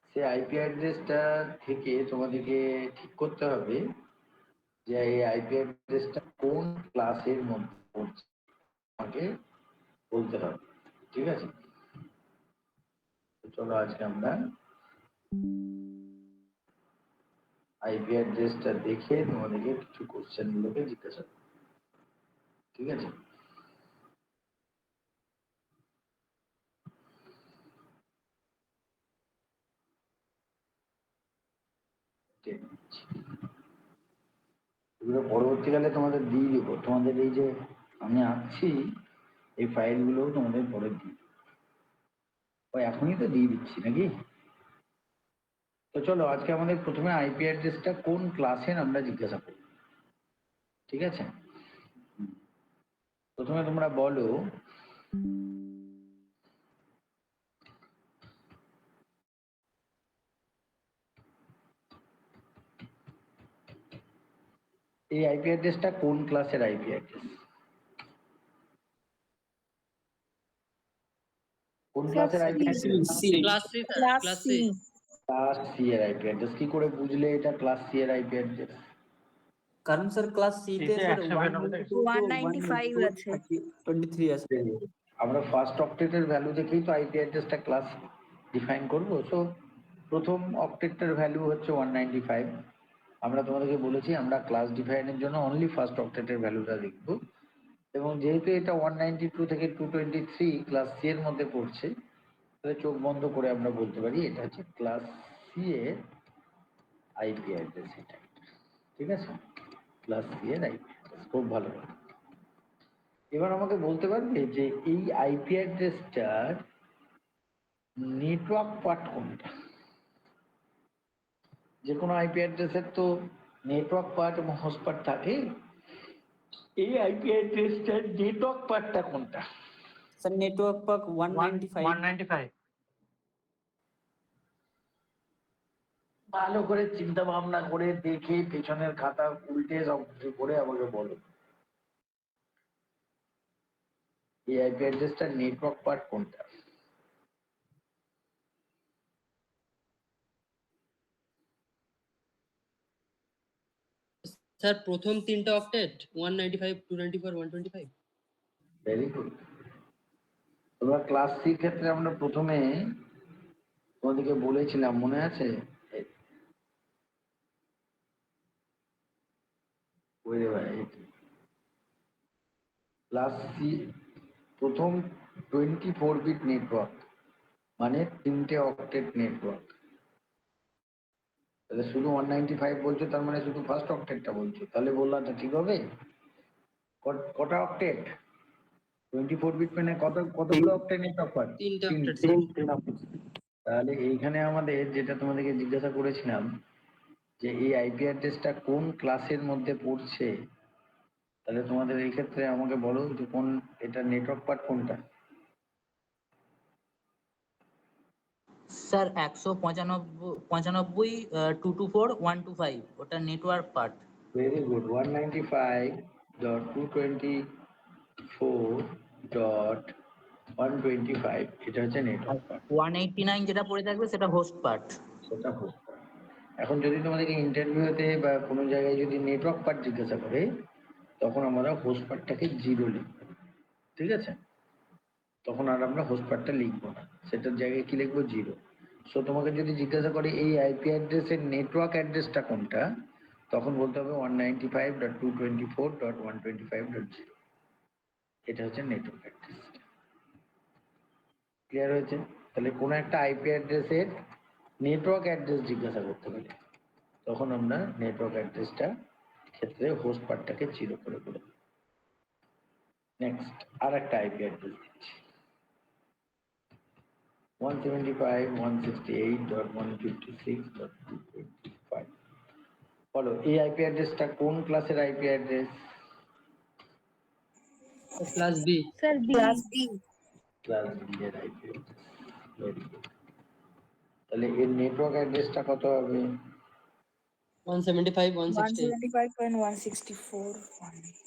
সেই আইপি অ্যাড্রেসটা থেকে তোমাদেরকে ঠিক করতে হবে যে এই আইপি অ্যাড্রেসটা কোন ক্লাসের মধ্যে পড়ছে আমাকে বলতে হবে। ঠিক আছে? চলো আজকে আমরা আইপি অ্যাড্রেসটা দেখে তোমাদেরকে কিছু কোশ্চেন গুলোকে জিজ্ঞাসা করব। ঠিক আছে? এগুলো পরবর্তীকালে তোমাদের দিয়ে দিব। তোমাদের এই যে আমি আঁকছি এই ফাইলগুলোও তোমাদের পরে দিই। ও এখনই তো দিয়ে দিচ্ছি নাকি? তো চলো আজকে আমাদের প্রথমে আইপি অ্যাড্রেসটা কোন ক্লাসের আমরা জিজ্ঞাসা করব। ঠিক আছে? প্রথমে তোমরা বলো এই আইপি অ্যাড্রেসটা কোন ক্লাসের আইপি অ্যাড্রেস? কোন ক্লাসের IP address? Class C sir, class C. Class C এর আইপি অ্যাড্রেস। কি করে বুঝলে এটা ক্লাস সি এর আইপি অ্যাড্রেস? কারণ স্যার ক্লাস সি তে স্যার 195 আছে। 23 আছে। আমরা ফার্স্ট অক্টেটের ভ্যালু দেখেই তো আইপি অ্যাড্রেসটা ক্লাস ডিফাইন করব। সো প্রথম অক্টেটের ভ্যালু হচ্ছে 195, আমরা তোমাদেরকে বলেছি আমরা ক্লাস ডিফাইনের জন্য অনলি ফার্স্ট অক্টেটের ভ্যালুটা লিখব, এবং যেহেতু এটা 192 থেকে 223 ক্লাস সি এর মধ্যে পড়ছে, তাহলে চোখ বন্ধ করে আমরা বলতে পারি এটা হচ্ছে ক্লাস সি এর আইপি অ্যাড্রেস। এটা ঠিক আছে, ক্লাস সি এর আইপি অ্যাড্রেস। খুব ভালো। এবার আমাকে বলতে পারবে যে এই আইপি অ্যাড্রেসটার নেটওয়ার্ক পার্ট কোনটা? যে কোনো আইপি অ্যাড্রেসের তো নেটওয়ার্ক পার্ট এবং হোস্ট পার্ট থাকে। এই আইপি অ্যাড্রেসটার নেটওয়ার্ক পার্টটা কোনটা? স্যার নেটওয়ার্ক পাক 195 195. ভালো করে চিন্তা ভাবনা করে দেখে পেছনের খাতা উল্টে সব কিছু করে আমাকে বলো এই আইপি অ্যাড্রেসটার নেটওয়ার্ক পার্ট কোনটা? স্যার প্রথম তিনটা অক্টেট 195 294 125। Very good. তোমরা ক্লাস সি ক্ষেত্রে আমরা প্রথমে তোমাদেরকে বলেছিলাম, মনে আছে? ক্লাস সি প্রথম 24 বিট নেটওয়ার্ক মানে 3টে অক্টেট নেটওয়ার্ক। তাহলে শুধু 195 বলছো, তার মানে শুধু ফার্স্ট অক্টেটটা বলছো, তাহলে বললাম তো ঠিক হবে? কটা অক্টেট? 24 বিট মানে কতগুলো অক্টেট নেটওয়ার্ক? তিনটা অক্টেট। তাহলে এইখানে আমাদের যেটা তোমাদেরকে জিজ্ঞাসা করেছিলাম যে এই আইপি অ্যাড্রেসটা কোন ক্লাসের মধ্যে পড়ছে, তাহলে তোমাদের এই ক্ষেত্রে আমাকে বলো যে কোন এটা নেটওয়ার্ক পার্ট কোনটা? স্যার 195 224 125 ওটা নেটওয়ার্ক পার্ট। Very good. 195.224.125 এটা হচ্ছে নেটওয়ার্ক পার্ট। 189 যেটা পড়ে থাকবে সেটা হোস্ট পার্ট। সেটা হোস্ট পার্ট। এখন যদি তোমাদেরকে ইন্টারভিউতে বা কোনো জায়গায় যদি নেটওয়ার্ক পার্ট জিজ্ঞাসা করে, তখন আমরা হোস্ট পার্টটাকে 0 লিখব, ঠিক আছে? তখন আর আমরা হোস্ট পার্টটা লিখবো না, সেটার জায়গায় কি লিখবো? 0। সো তোমাকে যদি জিজ্ঞাসা করে এই আইপি অ্যাড্রেসের নেটওয়ার্ক অ্যাড্রেসটা কোনটা, তখন বলতে হবে 195.224.125.0। এটা হচ্ছে নেটওয়ার্ক অ্যাড্রেস। ক্লিয়ার হয়েছে? তাহলে কোনো একটা আইপি অ্যাড্রেসের নেটওয়ার্ক অ্যাড্রেস জিজ্ঞাসা করতে পারি, তখন আমরা নেটওয়ার্ক অ্যাড্রেসটা ক্ষেত্রে হোস্ট পার্টটাকে 0 করে দেবো। নেক্সট আর একটা আইপি অ্যাড্রেস দিচ্ছি, 175.168.156.225। বলো এই আইপি অ্যাড্রেসটা কোন ক্লাসের IP address? Class B. Sir class B. B. Class B এর আইপি অ্যাড্রেস। Very good. তাহলে এর নেটওয়ার্ক অ্যাড্রেসটা কত হবে? 175 168। 175.164.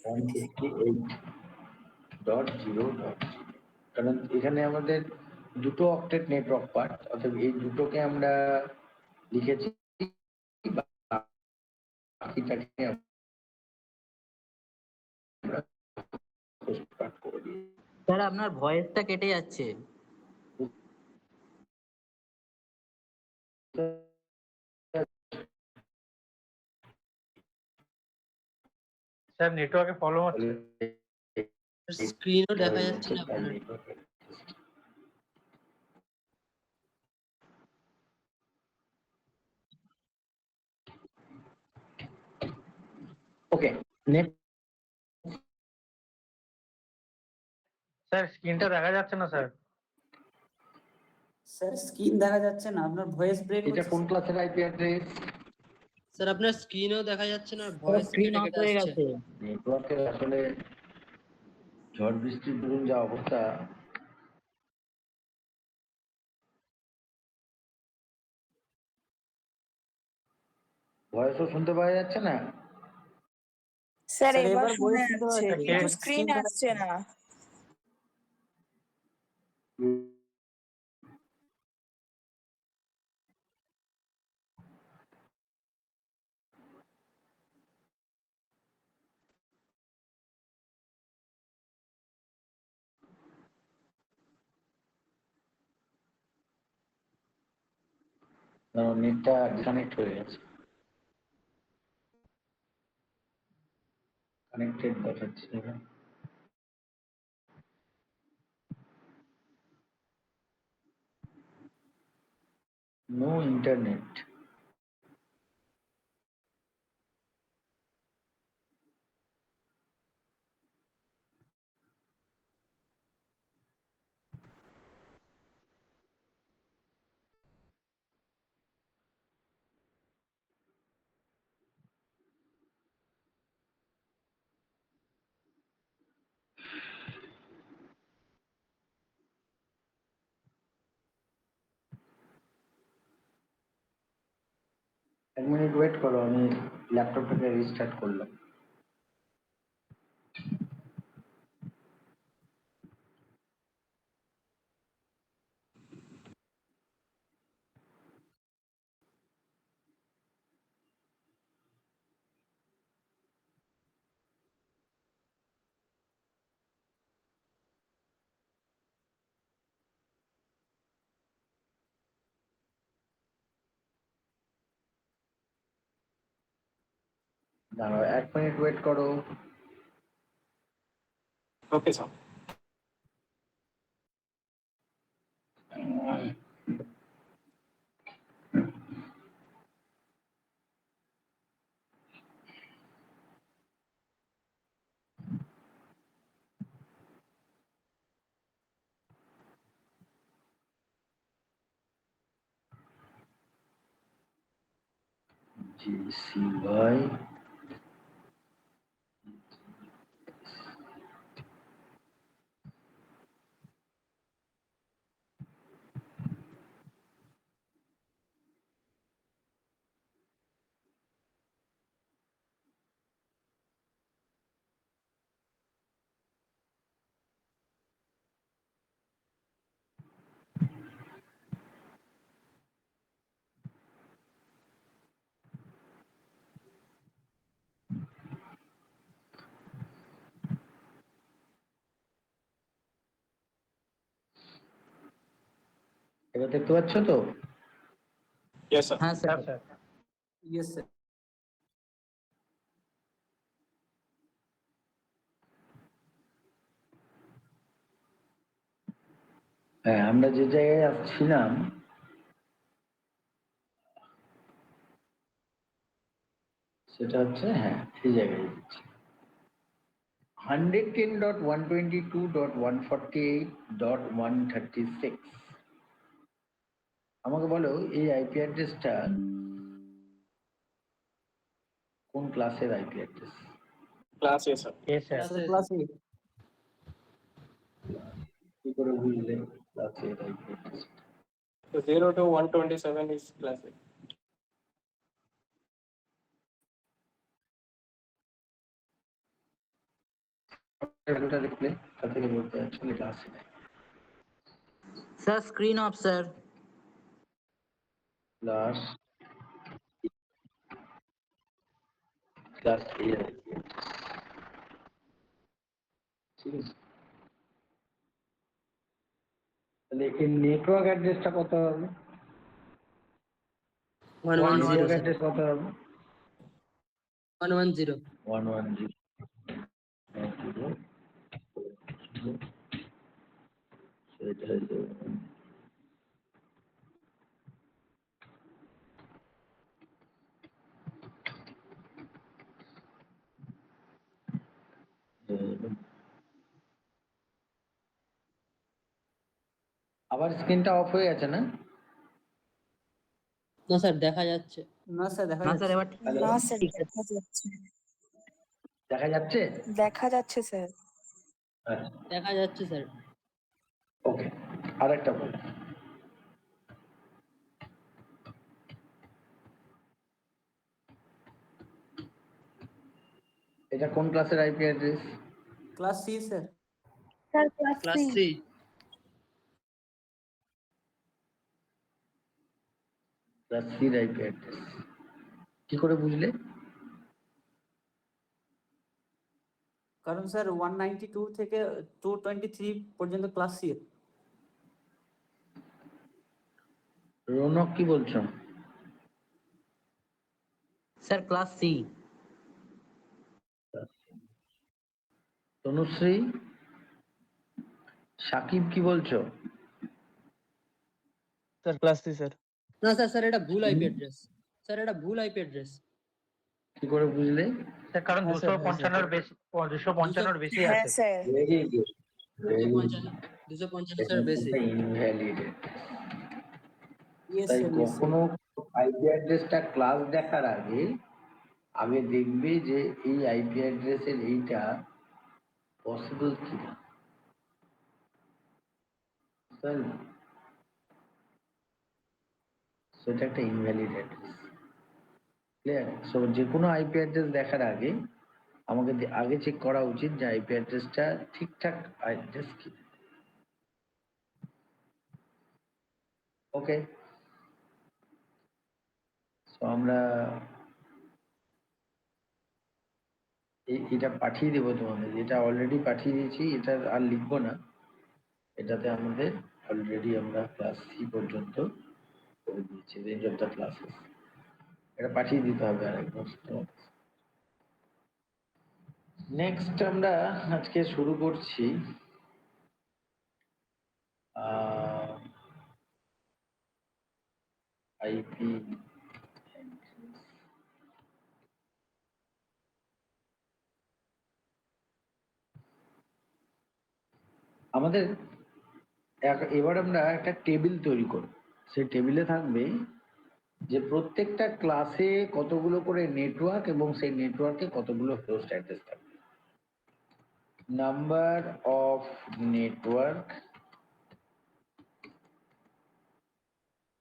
158.0.0, কারণ এখানে আমাদের দুটো অক্টেট নেটওয়ার্ক পার্ট, অর্থাৎ এই দুটোকে আমরা লিখেছি, বাকিটাকে আমরা হোস্ট পার্ট করে দিই। স্যার আপনার ভয়েসটা কেটে যাচ্ছে। স্যার নেটওয়ার্কে প্রবলেম হচ্ছে। স্ক্রিনও দেখা যাচ্ছে না আপনার। ওকে, নেক্সট। স্যার স্ক্রিনটা দেখা যাচ্ছে না স্যার। স্যার স্ক্রিন দেখা যাচ্ছে না, আপনার ভয়েস ব্রেক এটা হচ্ছে। কোন ক্লাসের আইপি অ্যাড্রেস? স্যার আপনার স্ক্রিনও দেখা যাচ্ছে না, ভয়েস স্ক্রিন কেটে অফ কেটে হয়ে আসছে। গেছে। নেটওয়ার্কের আসলে ঝড় বৃষ্টির ধরুন যা অবস্থা, ভয়েসও শুনতে পাওয়া যাচ্ছে না। স্যার স্যার এবার এবার শোনা ভয়েস শুনতে যাচ্ছে, পাওয়া যাচ্ছে, কিন্তু বাট স্ক্রিন দেখা আসছে যাচ্ছে না। নেটটা ডিসকানেক্ট হয়ে গেছে। কানেক্টেড দেখাচ্ছে এবার। No internet. এক মিনিট ওয়েট করো, আমি ল্যাপটপটাকে রিস্টার্ট করলাম। দাঁড়াও, এক মিনিট ওয়েট করো। Okay, sir. GCY এবার দেখতে পাচ্ছ তো? Yes, sir. হ্যাঁ স্যার। Sir yes sir. হ্যাঁ, আমরা যে জায়গায় আসছিলাম সেটা হচ্ছে, হ্যাঁ এই জায়গায় যাচ্ছি। 110.122.148.136। আমাকে বলো এই আইপি অ্যাড্রেসটা কোন ক্লাসের IP address? Class A, sir. A sir sir class 8। কি করে বুঝলে ক্লাসের IP address? So 0 to 127 is class A. এটা দেখলে তা থেকে বলতে অ্যাকচুয়ালি ক্লাসে নাই। Sir screen off sir. Class class এ আইপি অ্যাড্রেস, ঠিক আছে। তাহলে এই নেটওয়ার্ক অ্যাড্রেসটা কত হবে? 110 নেটওয়ার্ক sir. অ্যাড্রেস কত হবে? 110. 110. সেটা হলো আবার স্ক্রিনটা অফ হয়ে গেছে না? না স্যার দেখা যাচ্ছে। না স্যার দেখা না যাচ্ছে। স্যার এবার হ্যালো, না স্যার দেখা যাচ্ছে। দেখা যাচ্ছে? দেখা যাচ্ছে স্যার। আচ্ছা, দেখা যাচ্ছে স্যার। ওকে। আরেকটা বল, এটা কোন ক্লাসের IP address? Class C sir. Sir class class 3। 3. Class সির আইপি অ্যাড্রেস কি করে বুঝলে? কারণ স্যার 192 থেকে 223 পর্যন্ত ক্লাস সি। রৌনক কি বলছো? Sir class C. Tanushree, Sakib কি বলছো? Sir, class 3, sir. না স্যার স্যার এটা ভুল আইপি অ্যাড্রেস, স্যার এটা ভুল আইপি অ্যাড্রেস। কি করে বুঝলে? স্যার কারণ হ্যাঁ, স্যার, হ্যাঁ, স্যার। 255 বেশি, 255 বেশি হ্যাঁ আছে। Sir. Very good, very good. 255 sir বেশি। ইনভ্যালিড। ইয়েস তাই স্যার, ইয়েস স্যার। কখনো আইপি অ্যাড্রেসটা ক্লাস দেখার আগে আগে দেখবে যে এই আইপি অ্যাড্রেসের এইটা পসিবল কিনা। সেটা একটা ইনভ্যালিড অ্যাড্রেস। ক্লিয়ার? সো যে কোনো আইপি অ্যাড্রেস দেখার আগে আমাকে আগে চেক করা উচিত যে আইপি অ্যাড্রেসটা ঠিকঠাক অ্যাড্রেস কিনা। ওকে, সো আমরা এটা পাঠিয়ে দেবো তোমাদের, এটা অলরেডি পাঠিয়ে দিয়েছি, এটা আর লিখবো না। এটাতে আমাদের অলরেডি আমরা ক্লাস 3 পর্যন্ত করে দিয়েছি, রেঞ্জ অফ দ্য ক্লাসেস। এটা পাঠিয়ে দিতে হবে আরেকবার। নেক্সট আমরা আজকে শুরু করছি আইপি। আমাদের এবার আমরা একটা টেবিল তৈরি করব। সেই টেবিলে থাকবে যে প্রত্যেকটা ক্লাসে কতগুলো করে নেটওয়ার্ক এবং সেই নেটওয়ার্কে কতগুলো হোস্ট অ্যাড্রেস থাকবে। Number of network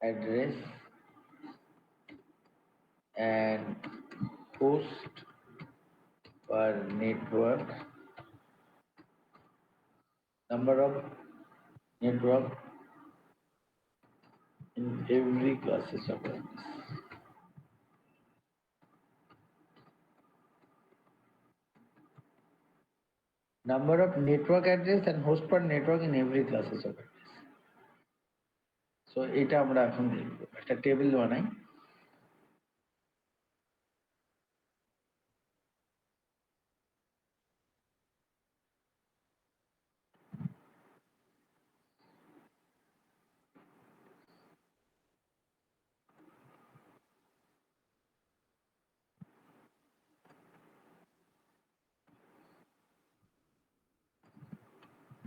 address and host per network, number of network in every classes of address. Number of network address and host per network in every classes of address. So এটা আমরা এখন দেখব, একটা টেবিল বানাই।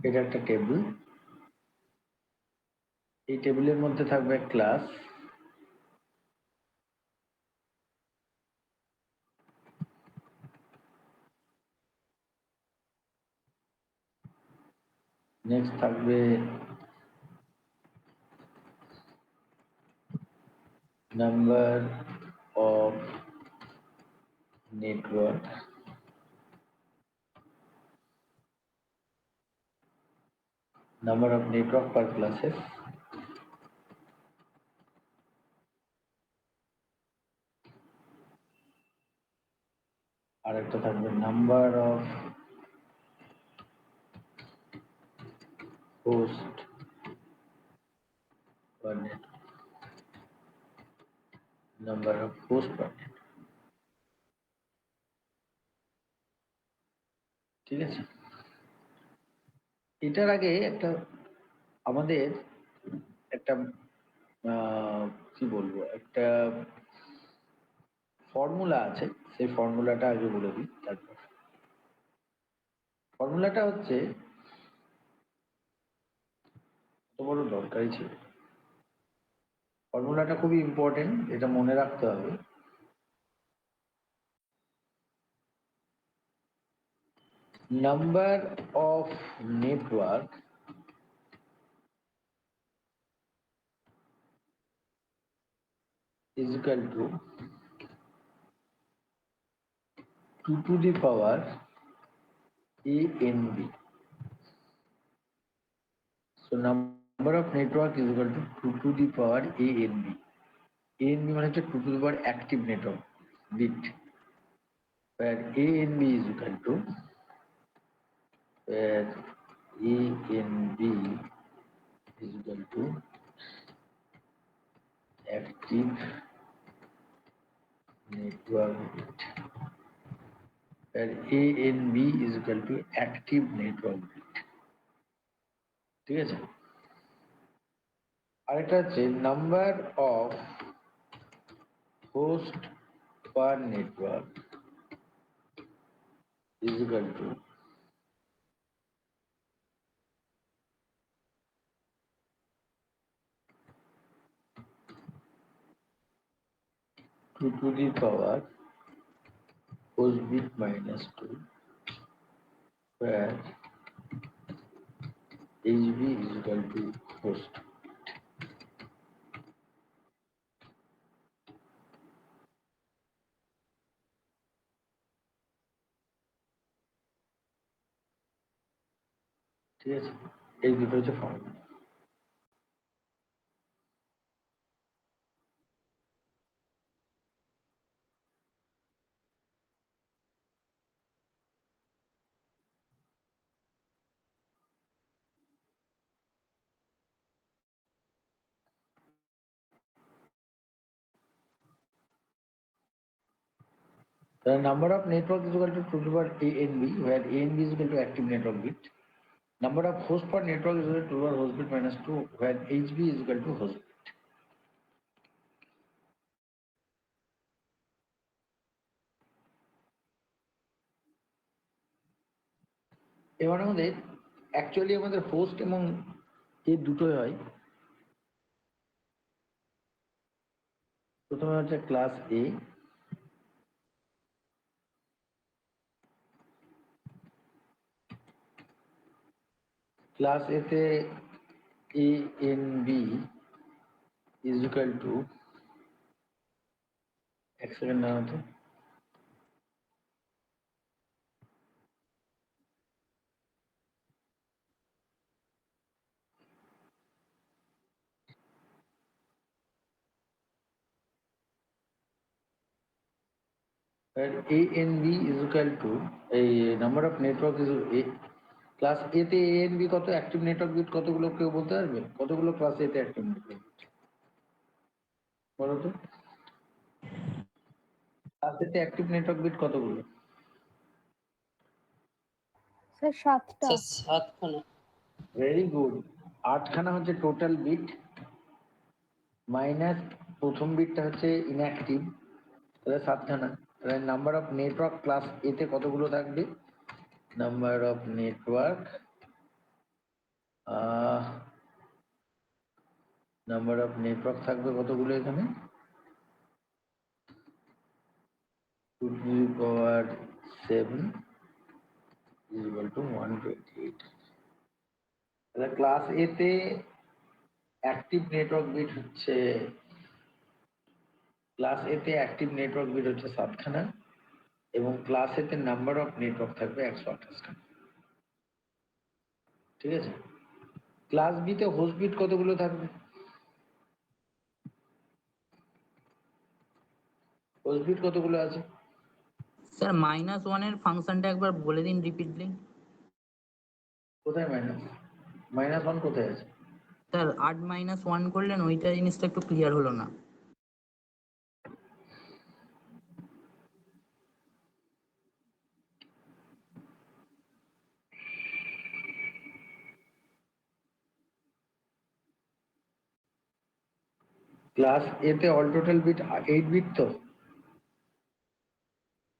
এটা একটা টেবিল, এই টেবিলের মধ্যে থাকবে ক্লাস, নেক্সট থাকবে number of network, number of network per classes, আর একটা থাকবে number of host per network, number of host per network। ঠিক আছে, এটার আগে একটা আমাদের একটা কি বলবো, একটা ফর্মুলা আছে, সেই ফর্মুলাটা আগে বলে দিই। তারপর ফর্মুলাটা হচ্ছে, তো বড় দরকারি ছিল, ফর্মুলাটা খুবই ইম্পর্টেন্ট, এটা মনে রাখতে হবে। Number of network is equal to 2 to the power ANB. So number of network is equal to 2 to the power ANB. ANB মানে হচ্ছে 2 to the power active network bit, where ANB is equal to active network bit, where ANB is equal to active network bit. ঠিক আছে, আরেকটা হচ্ছে number of host per network is equal to two to the power host bit minus 2, where HB is equal to host. ঠিক আছে, এই দুটো হচ্ছে formula. The number of network is equal to 2 to the power ANB, where ANB is equal to active network bit. Number of host per network is equal to 2 to the power host bit minus 2, where HB is equal to host bit. এবার আমাদের অ্যাকচুয়ালি আমাদের হোস্ট এবং এই দুটোই হয়। প্রথমে হচ্ছে ক্লাস এ, ক্লাস এতে ANB is equal to, এক সেকেন্ড না হতো, where ANB is equal to a number of network is a class A তে ANB কত, অ্যাক্টিভ নেটওয়ার্ক বিট কতগুলো কেউ বলতে পারবে? কতগুলো ক্লাস এ তে অ্যাক্টিভ নেটওয়ার্ক বিট বলো তো? ক্লাস এ তে অ্যাক্টিভ নেটওয়ার্ক বিট কতগুলো? স্যার 7টা। স্যার 7খানা। ভেরি গুড, 8খানা হচ্ছে টোটাল বিট, মাইনাস প্রথম বিটটা হচ্ছে ইনঅ্যাক্টিভ, তাহলে 7খানা। তাহলে number of network class A তে কতগুলো থাকবে? নাম্বার অফ নেটওয়ার্ক থাকবে কতগুলো এখানে? 2 to the power 7 is equal to 128. তাহলে ক্লাস এ তে অ্যাক্টিভ নেটওয়ার্ক বিট হচ্ছে, ক্লাস এ তে অ্যাক্টিভ নেটওয়ার্ক বিট হচ্ছে 7খানা, এবং ক্লাস এ তে নাম্বার অফ নেটওয়ার্ক থাকবে 128খানা। ঠিক আছে, ক্লাস বি তে হোস্ট বিট কতগুলো থাকবে? হোস্ট বিট কতগুলো আছে? স্যার -1 এর ফাংশনটা একবার বলে দিন রিপিটলি। কোথায় মাইনাস? -1 কোথায় আছে? স্যার 8 - 1 করলেন, ওইটা জিনিসটা একটু ক্লিয়ার হলো না। ক্লাস এ তে অল টোটাল বিট 8 বিট, তো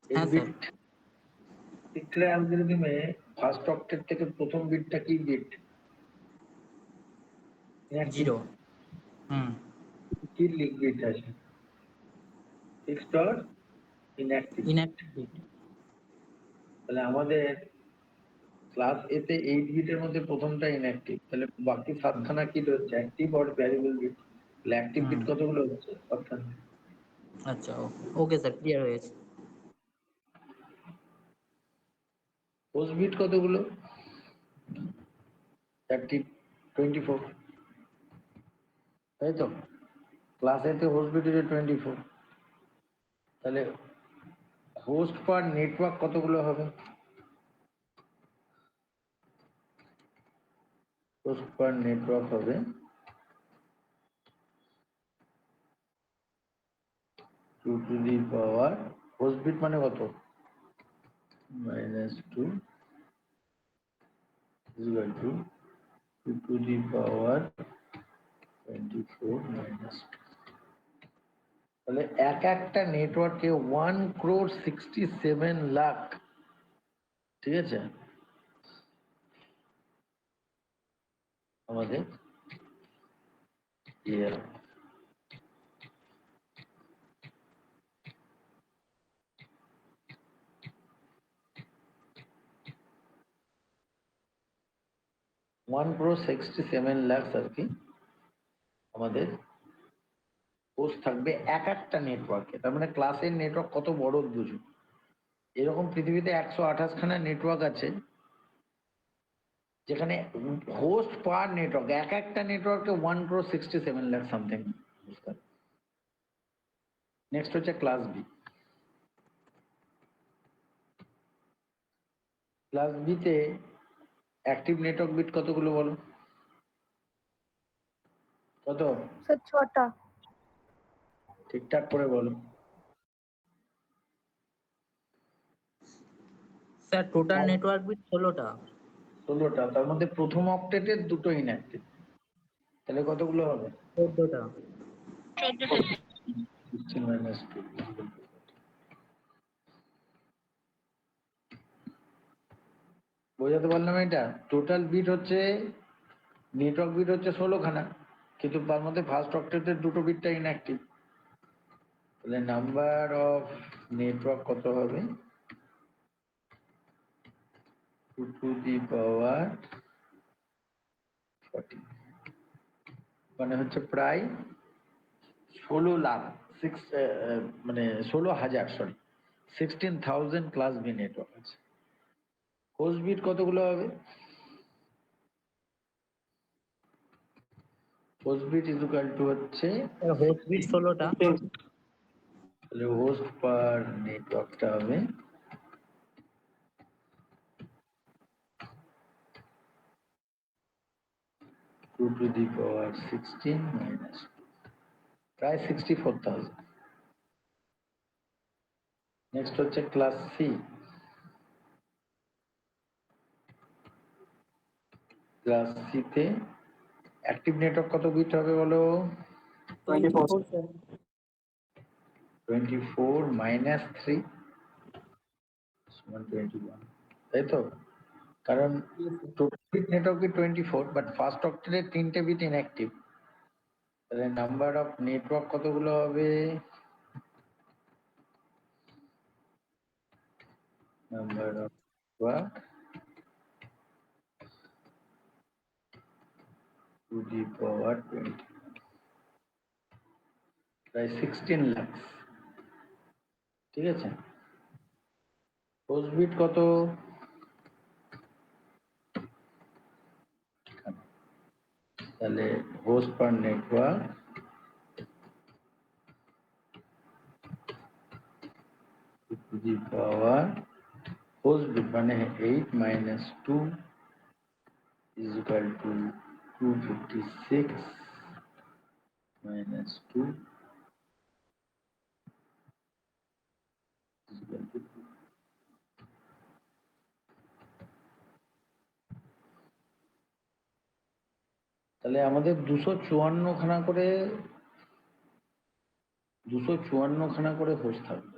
8 হ্যাঁ স্যার। বিট। সিক্রেট অ্যালগরিদমে ফার্স্ট অক্টেট থেকে প্রথম বিটটা কি বিট? 0। হুম। কি লিক বিট আছে? Fixed or inactive? Inactive bit. তাহলে আমাদের ক্লাস এ তে 8 বিটের মধ্যে প্রথমটা ইনঅ্যাক্টিভ, তাহলে বাকি 7খানা কি হচ্ছে? Active or variable bit. তাহলে অ্যাক্টিভ বিট কতগুলো হচ্ছে? 7খানা। আচ্ছা, ওকে স্যার, ক্লিয়ার হয়েছে। হোস্ট বিট কতগুলো? 24, তাই তো? ক্লাস এ তে হোস্ট বিট হচ্ছে 24, তাহলে হোস্ট পার নেটওয়ার্ক কতগুলো হবে? হোস্ট পার নেটওয়ার্ক হবে 2 to the power, host bit মানে কত? minus 2 is equal to 2 to the power 24 minus 2. তাহলে এক একটা নেটওয়ার্কে 1,67 লাখ, ঠিক আছে, আমাদের ইয়ে 1,67 লাখ আর কি আমাদের হোস্ট থাকবে এক একটা নেটওয়ার্কে। তার মানে ক্লাসের নেটওয়ার্ক কত বড় বুঝো। এরকম পৃথিবীতে 128 খানা নেটওয়ার্ক আছে, যেখানে হোস্ট পার নেটওয়ার্ক এক একটা নেটওয়ার্কে 1,67 লাখ সামথিং। নেক্সট হচ্ছে ক্লাস বি। ক্লাস বি তে অ্যাক্টিভ নেটওয়ার্ক বিট কতগুলো বলো? কত? স্যার 6টা। ঠিকঠাক করে বলো। স্যার টোটাল নেটওয়ার্ক বিট 16টা। 16টা, তার মধ্যে প্রথম অক্টেটের দুটো ইনঅ্যাক্টিভ, তাহলে কতগুলো হবে? 14টা। 16 minus 2 বোঝাতে পারলাম এটা? টোটাল বিট হচ্ছে নেটওয়ার্ক বিট হচ্ছে 16 খানা, কিন্তু তার মধ্যে ফার্স্ট অক্টেটের দুটো বিটটা ইনঅ্যাক্টিভ, তাহলে নাম্বার অফ নেটওয়ার্ক কত হবে? 2 to the power 40, মানে হচ্ছে প্রায় 16 লাখ, মানে 16,000, সরি 16,000 ক্লাস বি নেটওয়ার্ক আছে। হোস্ট বিট কতগুলো হবে? Host bit is equal to হচ্ছে হোস্ট বিট 16টা। তাহলে হোস্ট পার নেটওয়ার্কটা হবে 2 to the power 16 minus 2, প্রায় 64,000। নেক্সট হচ্ছে ক্লাস সি। ক্লাস সি তে অ্যাক্টিভ নেটওয়ার্ক কত বিট হবে বলো? 24 স্যার। 24 minus 3 সমান 21, তাই তো? কারণ total bit network bit 24, but first অক্টেটের 3টে বিট ইনঅ্যাক্টিভ, তাহলে নাম্বার অফ নেটওয়ার্ক কতগুলো হবে? Number of network to the power 20, প্রায় 16 লাখ, ঠিক আছে। হোস্ট বিট কত? তাহলে host per network to the power host bit মানে 8 minus 2 is equal to 256 minus 2 is equal to 2. তাহলে আমাদের 254 খানা করে হোস্ট থাকবে,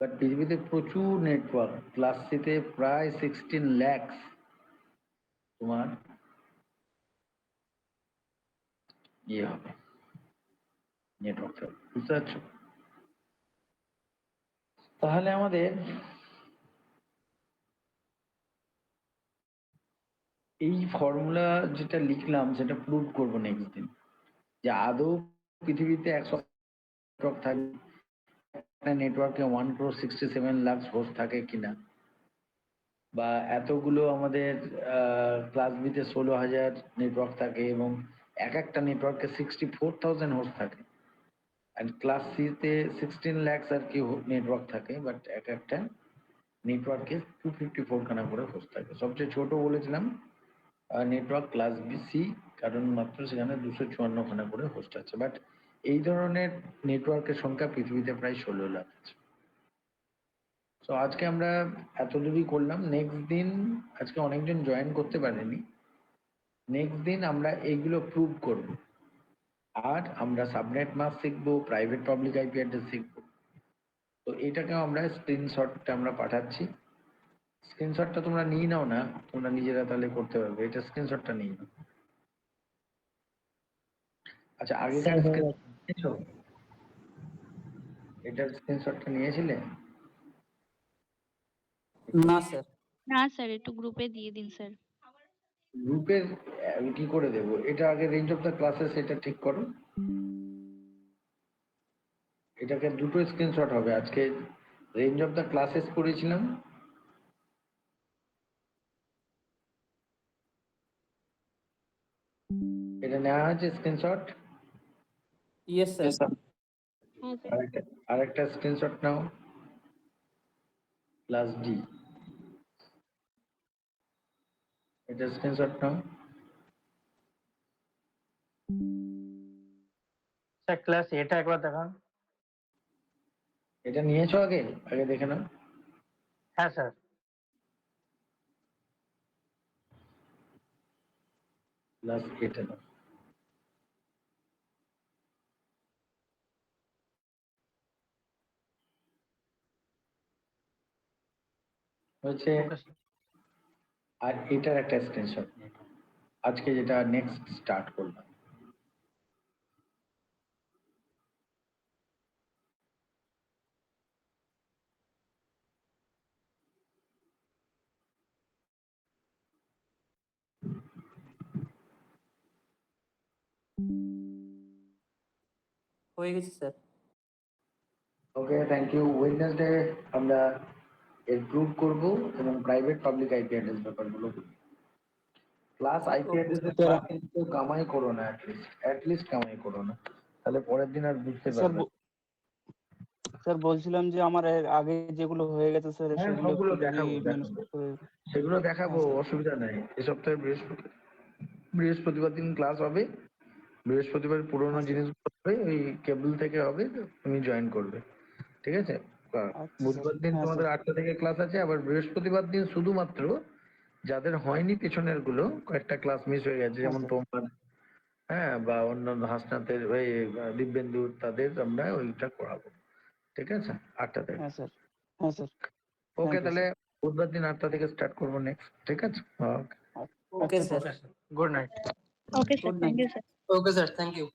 বাট পৃথিবীতে প্রচুর নেটওয়ার্ক, ক্লাস সিতে প্রায় 16 লাখ তোমার ইয়ে হবে, নেটওয়ার্ক থাকবে, বুঝতে পারছো? তাহলে আমাদের এই ফর্মুলা যেটা লিখলাম সেটা প্রুভ করবো নেক্সট দিন, যে আদৌ পৃথিবীতে 100 নেটওয়ার্ক থাকে, একটা নেটওয়ার্কে 1,67 লাখ হোস্ট থাকে কিনা, বা এতগুলো আমাদের ক্লাস বিতে 16,000 নেটওয়ার্ক থাকে এবং এক একটা নেটওয়ার্কে 64,000 হোস্ট থাকে, আর ক্লাস সিতে 16 লাখ আর কি নেটওয়ার্ক থাকে, বাট এক একটা নেটওয়ার্কে 254 খানা করে হোস্ট থাকে। সবচেয়ে ছোট বলেছিলাম নেটওয়ার্ক ক্লাস বি সি, কারণ মাত্র সেখানে 254 খানা করে হোস্ট আছে, বাট এই ধরনের নেটওয়ার্কের সংখ্যা পৃথিবীতে প্রায় 16 লাখ আছে। তো আজকে আমরা এতদূরই করলাম। নেক্সট দিন আজকে অনেকজন জয়েন করতে পারেনি, নেক্সট দিন আমরা এইগুলো প্রুভ করব। আর আমরা সাবনেট মাস্ক শিখবো, প্রাইভেট পাবলিক আইপি অ্যাড্রেস শিখবো। তো এটাকেও আমরা স্ক্রিনশটটা আমরা পাঠাচ্ছি, স্ক্রিনশটটা তোমরা নিয়ে নাও না, তোমরা নিজেরা তাহলে করতে পারবে। এটা স্ক্রিনশটটা নিয়ে নাও। আচ্ছা, আগেকার স্ক্রিনশট নিয়েছো? এটার স্ক্রিনশটটা নিয়েছিলে? না স্যার। না স্যার, একটু গ্রুপে দিয়ে দিন স্যার। গ্রুপের কি করে দেব? এটা আগে রেঞ্জ অফ দ্য ক্লাসেস এটা ঠিক করো। এটাকে দুটো স্ক্রিনশট হবে। আজকে রেঞ্জ অফ দ্য ক্লাসেস করেছিলাম, এটা নেওয়া হয়েছে স্ক্রিনশট। Yes sir. হ্যাঁ স্যার। আরেকটা স্ক্রিনশট নাও, ক্লাস ডি, এটা স্ক্রিনশট নাও। স্যার ক্লাস এটা একবার দেখান। এটা নিয়েছো আগে? আগে দেখে নাও। হ্যাঁ স্যার। ক্লাস এটা নাও। হচ্ছে, ওকে স্যার। আর এটার একটা স্ক্রিনশট নিয়ে নাও, আজকে যেটা নেক্সট স্টার্ট করলাম। হয়ে গেছে স্যার। Okay, thank you. ওয়েডনেসডে আমরা এর প্রুভ করব এবং প্রাইভেট পাবলিক আইপি অ্যাড্রেস ব্যাপারগুলো করব। ক্লাস আইপি অ্যাড্রেসের ক্লাস কিন্তু কামাই করো না, অ্যাটলিস্ট কামাই করো না, তাহলে পরের দিন আর বুঝতে পারবে না। স্যার বলছিলাম যে আমার এর আগে যেগুলো হয়ে গেছে স্যার হ্যাঁ, সেগুলো সবগুলো একটু যদি দেখাবো ম্যানেজ দেখাবো, করে। সেগুলো দেখাবো, হ্যাঁ, স্যার। অসুবিধা নাই। এই সপ্তাহে বৃহস্পতিবার দিন ক্লাস হবে। বৃহস্পতিবার পুরোনো হ্যাঁ, স্যার। জিনিসগুলো হবে, ওই কেবল থেকে হবে, তুমি জয়েন করবে, ঠিক আছে? আচ্ছা স্যার। বুধবার দিন হ্যাঁ তোমাদের স্যার। 8টা থেকে ক্লাস আছে। আবার বৃহস্পতিবার দিন শুধুমাত্র যাদের হয়নি পেছনের গুলো, কয়েকটা ক্লাস মিস হয়ে গেছে, হ্যাঁ যেমন স্যার। তোমার, হ্যাঁ, বা অন্যান্য হাসনাতের ওই দিব্যেন্দুর, তাদের আমরা ওইটা করাবো, ঠিক আছে? 8টা থেকে। হ্যাঁ স্যার। হ্যাঁ স্যার। ওকে, থ্যাংক ইউ তাহলে স্যার। বুধবার দিন 8টা থেকে স্টার্ট করবো নেক্সট, ঠিক আছে? Okay. Okay sir. Okay sir, good night. Okay sir, good thank night. You sir. Okay, sir. Thank you.